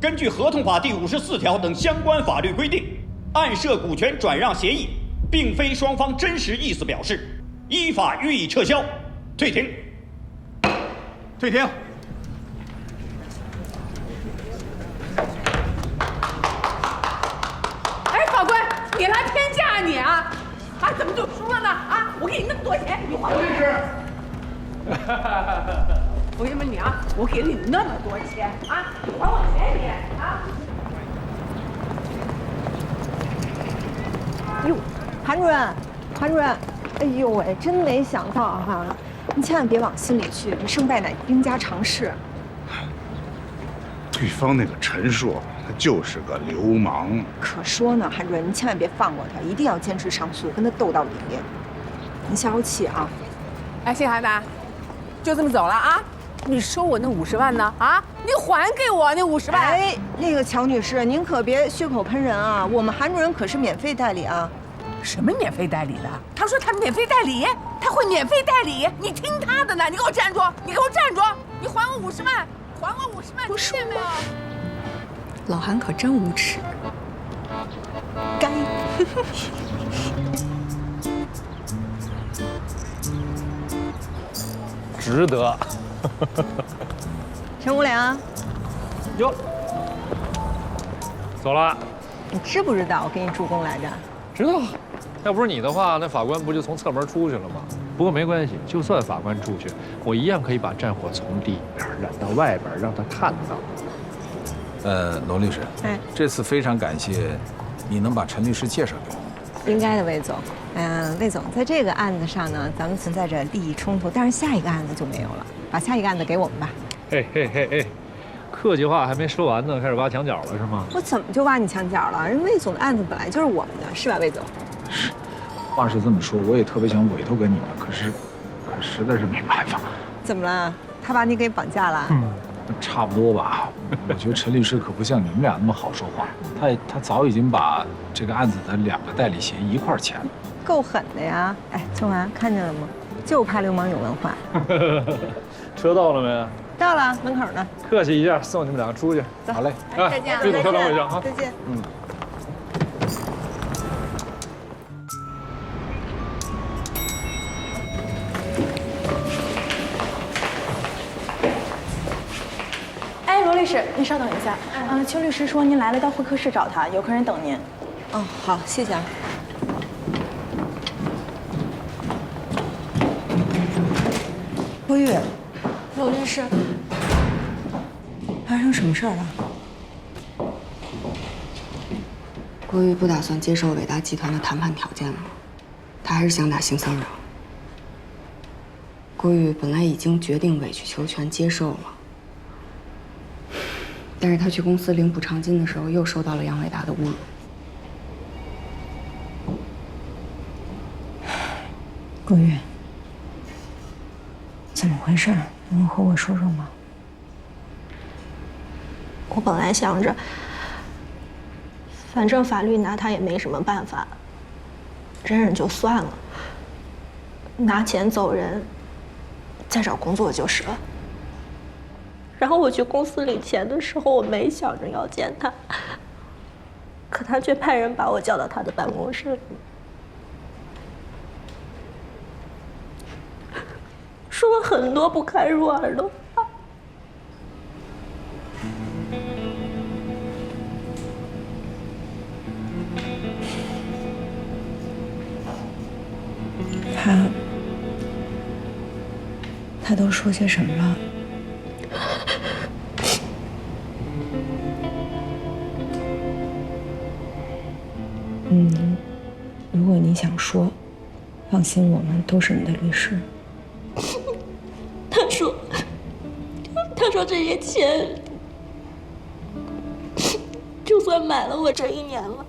根据合同法第54条等相关法律规定，案涉股权转让协议并非双方真实意思表示，依法予以撤销。退庭。退庭。哎，法官，你来偏架啊你啊！啊，怎么就输了呢？啊，我给你那么多钱，你还我律师。我跟你问你啊，我给了你那么多钱啊，你还我钱你啊！哟，韩主任，韩主任，哎呦喂，真没想到哈，你千万别往心里去，这胜败乃兵家常事。对方那个陈硕，他就是个流氓。可说呢，韩主任，您千万别放过他，一定要坚持上诉，跟他斗到底。您消消气啊！哎，谢孩子，就这么走了啊？你收我那50万呢？啊，你还给我那50万！哎，那个乔女士，您可别血口喷人啊！我们韩主任可是免费代理啊。什么免费代理的？他说他免费代理，他会免费代理，你听他的呢！你给我站住！你给我站住！你还我50万！还我50万！不是没有？老韩可真无耻。该。值得。陈无良，哟，走了。你知不知道我给你助攻来着？知道。要不是你的话，那法官不就从侧门出去了吗？不过没关系，就算法官出去，我一样可以把战火从里边染到外边，让他看到。罗律师，哎，这次非常感谢你能把陈律师介绍给我。应该的，魏总。魏总，在这个案子上呢，咱们存在着利益冲突，但是下一个案子就没有了。把下一个案子给我们吧。嘿嘿嘿嘿，客气话还没说完呢，开始挖墙脚了是吗？我怎么就挖你墙角了？人魏总的案子本来就是我们的，是吧，魏总？话是这么说，我也特别想委托给你们，可实在是没办法。怎么了？他把你给绑架了？差不多吧。我觉得陈律师可不像你们俩那么好说话，他早已经把这个案子的2个代理协议一块签了。够狠的呀！哎，春华看见了吗？就怕流氓有文化。车到了没？到了，门口呢。客气一下，送你们2个出去。好嘞，再见。魏总稍等我一下啊。再见。罗律师，您稍等一下。邱律师说您来了，到会客室找他，有客人等您。哦，好，谢谢啊。郭玉，罗律师，发生什么事儿了？郭玉不打算接受伟达集团的谈判条件了，他还是想打性骚扰。郭玉本来已经决定委曲求全接受了，但是他去公司领补偿金的时候，又受到了杨伟达的侮辱。郭玉，怎么回事？能和我说说吗？我本来想着，反正法律拿他也没什么办法，忍忍就算了，拿钱走人，再找工作就是了。然后我去公司领钱的时候，我没想着要见他，可他却派人把我叫到他的办公室里，说了很多不堪入耳的话。他都说些什么了？如果你想说，放心，我们都是你的律师。他说这些钱，就算买了我这1年了，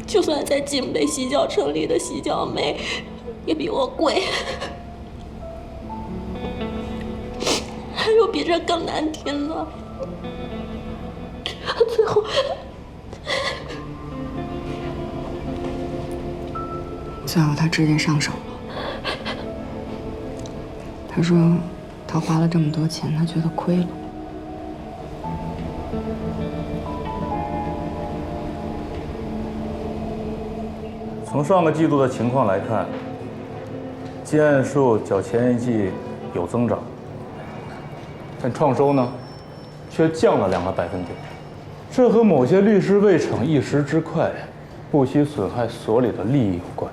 就算在警北洗脚城里的洗脚妹，也比我贵。还有比这更难听的。最后他直接上手了。他说他花了这么多钱，他觉得亏了。从上个季度的情况来看，接案数较前一季有增长，但创收呢，却降了2个百分点。这和某些律师为逞一时之快，不惜损害所里的利益有关。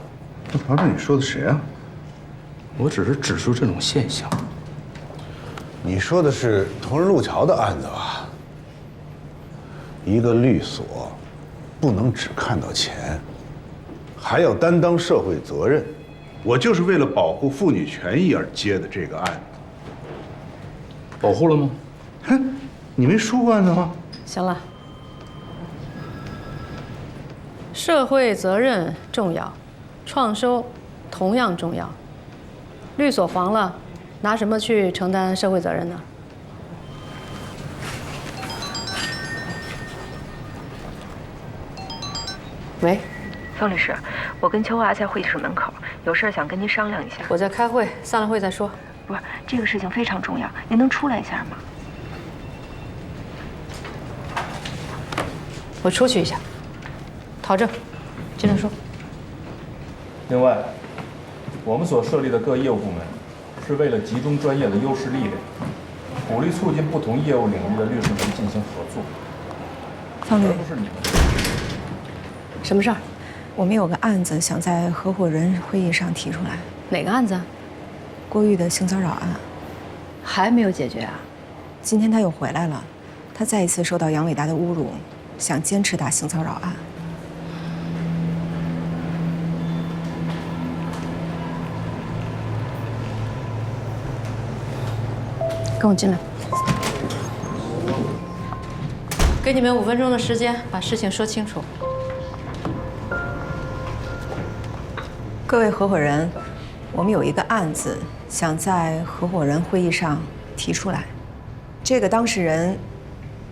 团长，你说的谁啊？我只是指出这种现象。你说的是同仁路桥的案子吧？一个律所不能只看到钱，还要担当社会责任。我就是为了保护妇女权益而接的这个案子。保护了吗？哼，你没说过案子吗？行了，社会责任重要，创收同样重要。律所黄了，拿什么去承担社会责任呢？喂，方律师，我跟秋华在会议室门口，有事想跟您商量一下。我在开会，散了会再说。不是，这个事情非常重要，您能出来一下吗？我出去一下。陶正，接着说。另外，我们所设立的各业务部门，是为了集中专业的优势力量，鼓励促进不同业务领域的律师们进行合作。方律，而不是你们。什么事儿？我们有个案子想在合伙人会议上提出来。哪个案子？郭玉的性骚扰案。还没有解决啊？今天他又回来了，他再一次受到杨伟达的侮辱，想坚持打性骚扰案。跟我进来。给你们5分钟的时间，把事情说清楚。各位合伙人，我们有一个案子想在合伙人会议上提出来。这个当事人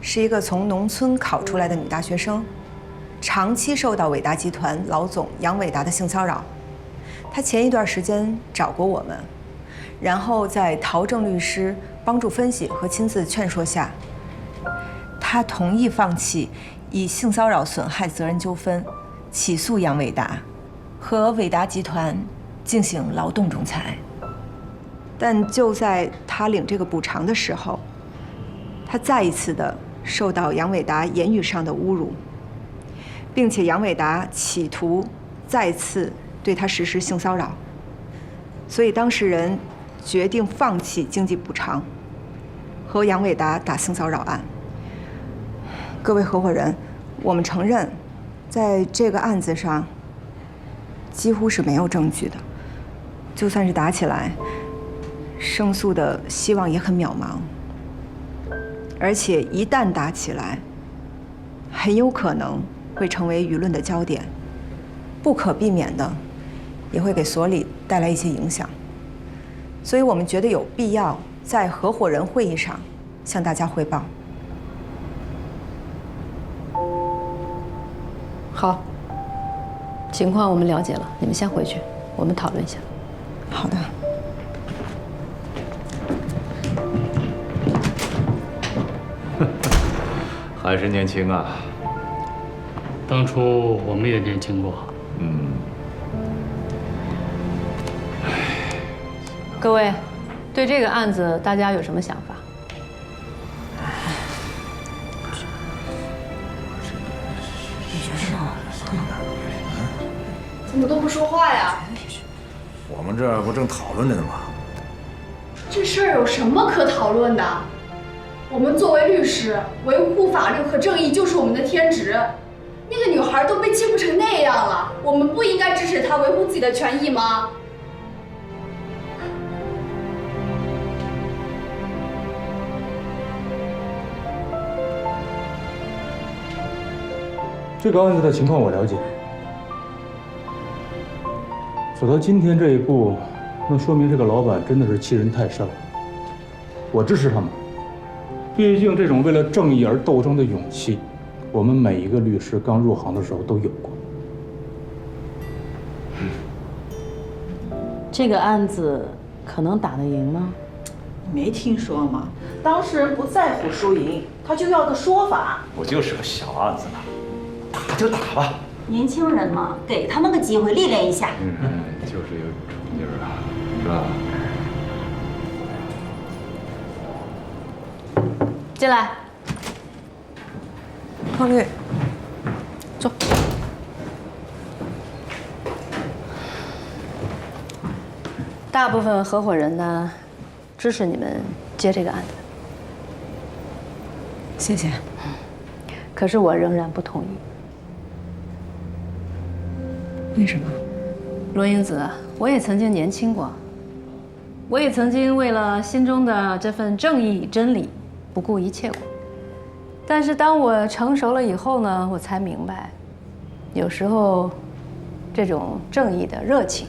是一个从农村考出来的女大学生，长期受到伟达集团老总杨伟达的性骚扰。她前一段时间找过我们，然后在陶正律师帮助分析和亲自劝说下，她同意放弃以性骚扰损害责任纠纷起诉杨伟达，和伟达集团进行劳动仲裁。但就在他领这个补偿的时候，他再一次的受到杨伟达言语上的侮辱，并且杨伟达企图再次对他实施性骚扰，所以当事人决定放弃经济补偿，和杨伟达打性骚扰案。各位合伙人，我们承认，在这个案子上几乎是没有证据的，就算是打起来，胜诉的希望也很渺茫。而且一旦打起来，很有可能会成为舆论的焦点，不可避免的也会给所里带来一些影响。所以我们觉得有必要在合伙人会议上向大家汇报。好，情况我们了解了，你们先回去，我们讨论一下。好的。还是年轻啊！当初我们也年轻过。各位，对这个案子大家有什么想法？怎么都不说话呀？我们这不正讨论着呢吗？这事儿有什么可讨论的？我们作为律师，维护法律和正义就是我们的天职。那个女孩都被欺负成那样了，我们不应该支持她维护自己的权益吗？这个案子的情况我了解，走到今天这一步，那说明这个老板真的是欺人太甚了。我支持他们，毕竟这种为了正义而斗争的勇气，我们每一个律师刚入行的时候都有过。这个案子可能打得赢吗？你没听说吗？当事人不在乎输赢，他就要个说法。不就是个小案子吗？打就打吧。年轻人嘛，给他们个机会历练一下。就是有冲劲儿啊，是吧？进来。方律，坐。大部分合伙人呢，支持你们接这个案子。谢谢。可是我仍然不同意。为什么？罗英子，我也曾经年轻过，我也曾经为了心中的这份正义与真理，不顾一切过。但是当我成熟了以后呢，我才明白，有时候这种正义的热情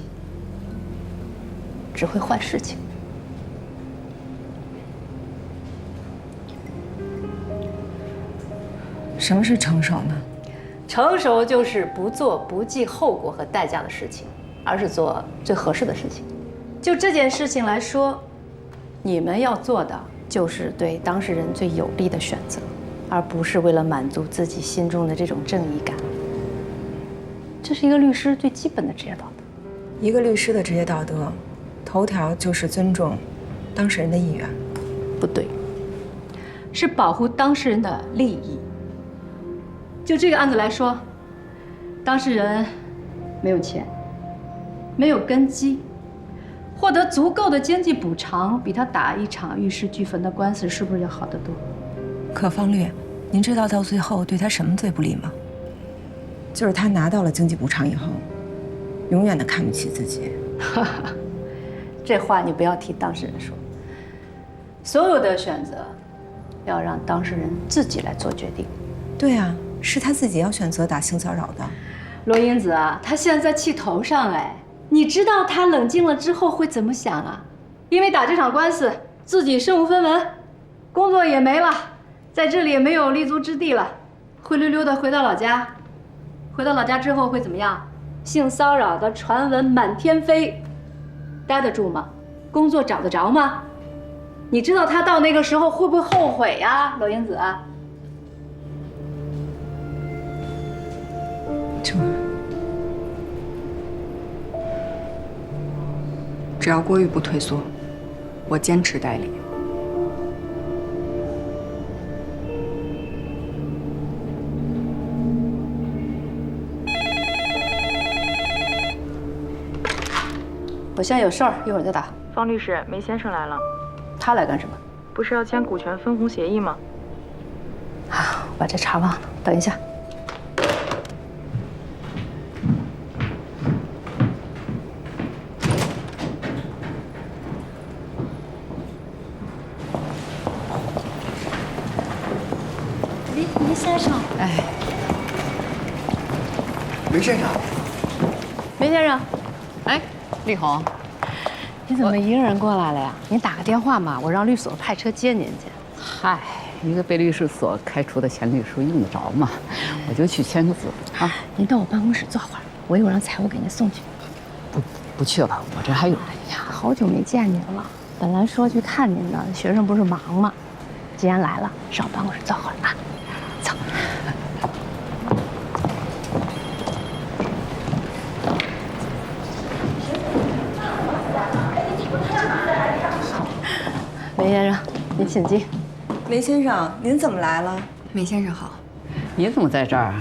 只会坏事情。什么是成熟呢？成熟就是不做不计后果和代价的事情，而是做最合适的事情。就这件事情来说，你们要做的就是对当事人最有利的选择，而不是为了满足自己心中的这种正义感。这是一个律师最基本的职业道德。一个律师的职业道德，头条就是尊重当事人的意愿。不对，是保护当事人的利益。就这个案子来说，当事人没有钱，没有根基，获得足够的经济补偿，比他打一场玉石俱焚的官司是不是要好得多？可方律，您知道到最后对他什么最不利吗？就是他拿到了经济补偿以后，永远的看不起自己。这话你不要替当事人说。所有的选择，要让当事人自己来做决定。对啊。是他自己要选择打性骚扰的，罗英子啊，他现在在气头上哎，你知道他冷静了之后会怎么想啊？因为打这场官司，自己身无分文，工作也没了，在这里也没有立足之地了，灰溜溜的回到老家。回到老家之后会怎么样？性骚扰的传闻满天飞，待得住吗？工作找得着吗？你知道他到那个时候会不会后悔呀，罗英子啊？只要郭玉不退缩，我坚持代理。我现在有事儿，一会儿再打。方律师，梅先生来了。他来干什么？不是要签股权分红协议吗？啊，我把这茶忘了，等一下。梅先生，哎，梅先生，梅先生，哎，丽红，你怎么一个人过来了呀？你打个电话嘛，我让律所派车接您去。嗨，一个被律师所开除的前律师用得着吗？我就去签个字啊。您到我办公室坐会儿，我一会儿让财务给您送去。不去了，我这还有。哎呀，好久没见您了，本来说去看您的，学生不是忙吗？既然来了，上我办公室坐会儿啊。走。梅先生，您请进。梅先生，您怎么来了？梅先生好。你怎么在这儿？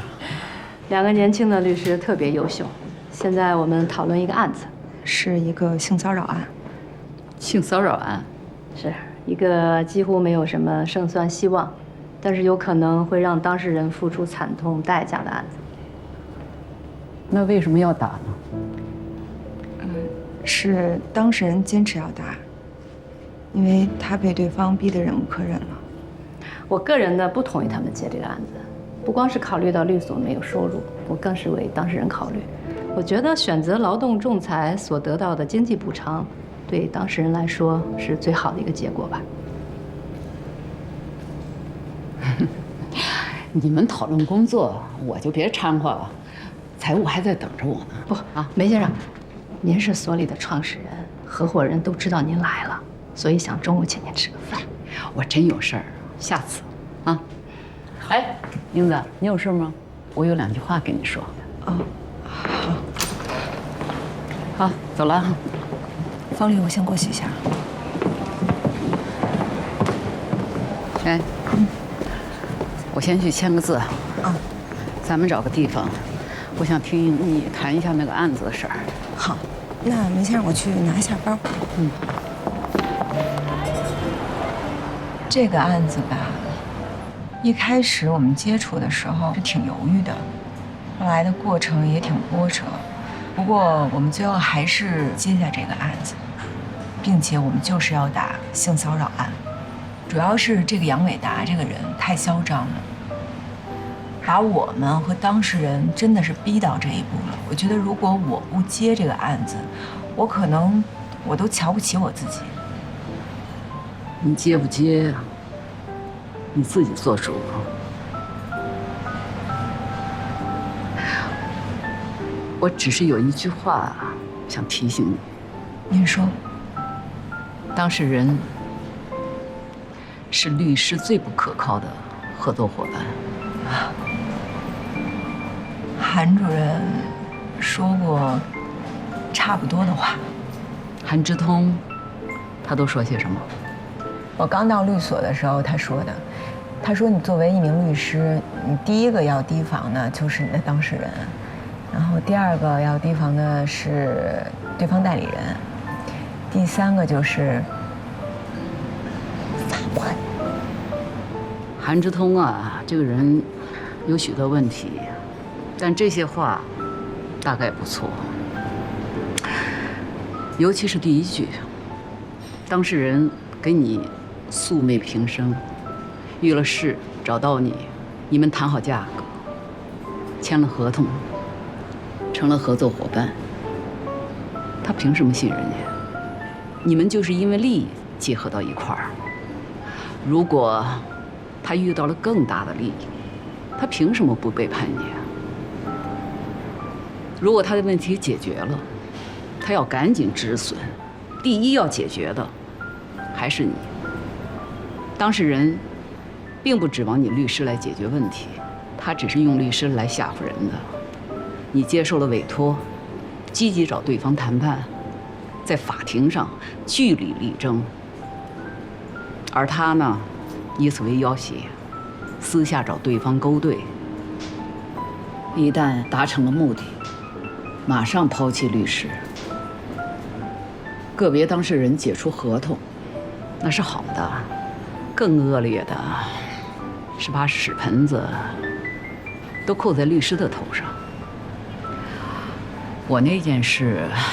两个年轻的律师特别优秀，现在我们讨论一个案子，是一个性骚扰案。性骚扰案，是一个几乎没有什么胜算希望，但是有可能会让当事人付出惨痛代价的案子。那为什么要打呢？是当事人坚持要打，因为他被对方逼得忍无可忍了。我个人呢不同意他们接这个案子，不光是考虑到律所没有收入，我更是为当事人考虑。我觉得选择劳动仲裁所得到的经济补偿，对当事人来说是最好的一个结果吧。你们讨论工作，我就别掺和了，财务还在等着我呢。不啊，梅先生，您是所里的创始人，合伙人都知道您来了，所以想中午请您吃个饭。我真有事儿，下次啊。哎，英子，你有事吗？我有2句话跟你说。哦，好，走了。方律，我先过去一下。哎，我先去签个字。嗯，咱们找个地方，我想听你谈一下那个案子的事儿。好，那梅先生，我去拿一下包。嗯。这个案子吧，一开始我们接触的时候是挺犹豫的，后来的过程也挺波折。不过我们最后还是接下这个案子，并且我们就是要打性骚扰案。主要是这个杨伟达这个人太嚣张了，把我们和当事人真的是逼到这一步了。我觉得如果我不接这个案子，我可能我都瞧不起我自己。你接不接，你自己做主。我只是有一句话想提醒你。您说。当事人是律师最不可靠的合作伙伴。韩主任说过差不多的话。韩之通，他都说些什么？我刚到律所的时候，他说的，他说你作为一名律师，你第一个要提防的就是你的当事人，然后第二个要提防的是对方代理人，第三个就是法官。韩之通啊，这个人有许多问题，但这些话大概不错，尤其是第一句，当事人给你素昧平生，遇了事找到你，你们谈好价格，签了合同，成了合作伙伴，他凭什么信任你？你们就是因为利益结合到一块儿。如果他遇到了更大的利益，他凭什么不背叛你啊？如果他的问题解决了，他要赶紧止损，第一要解决的还是你。当事人并不指望你律师来解决问题，他只是用律师来吓唬人的。你接受了委托，积极找对方谈判，在法庭上据理力争，而他呢，以此为要挟，私下找对方勾兑。一旦达成了目的，马上抛弃律师。个别当事人解除合同，那是好的；更恶劣的是把屎盆子都扣在律师的头上。我那件事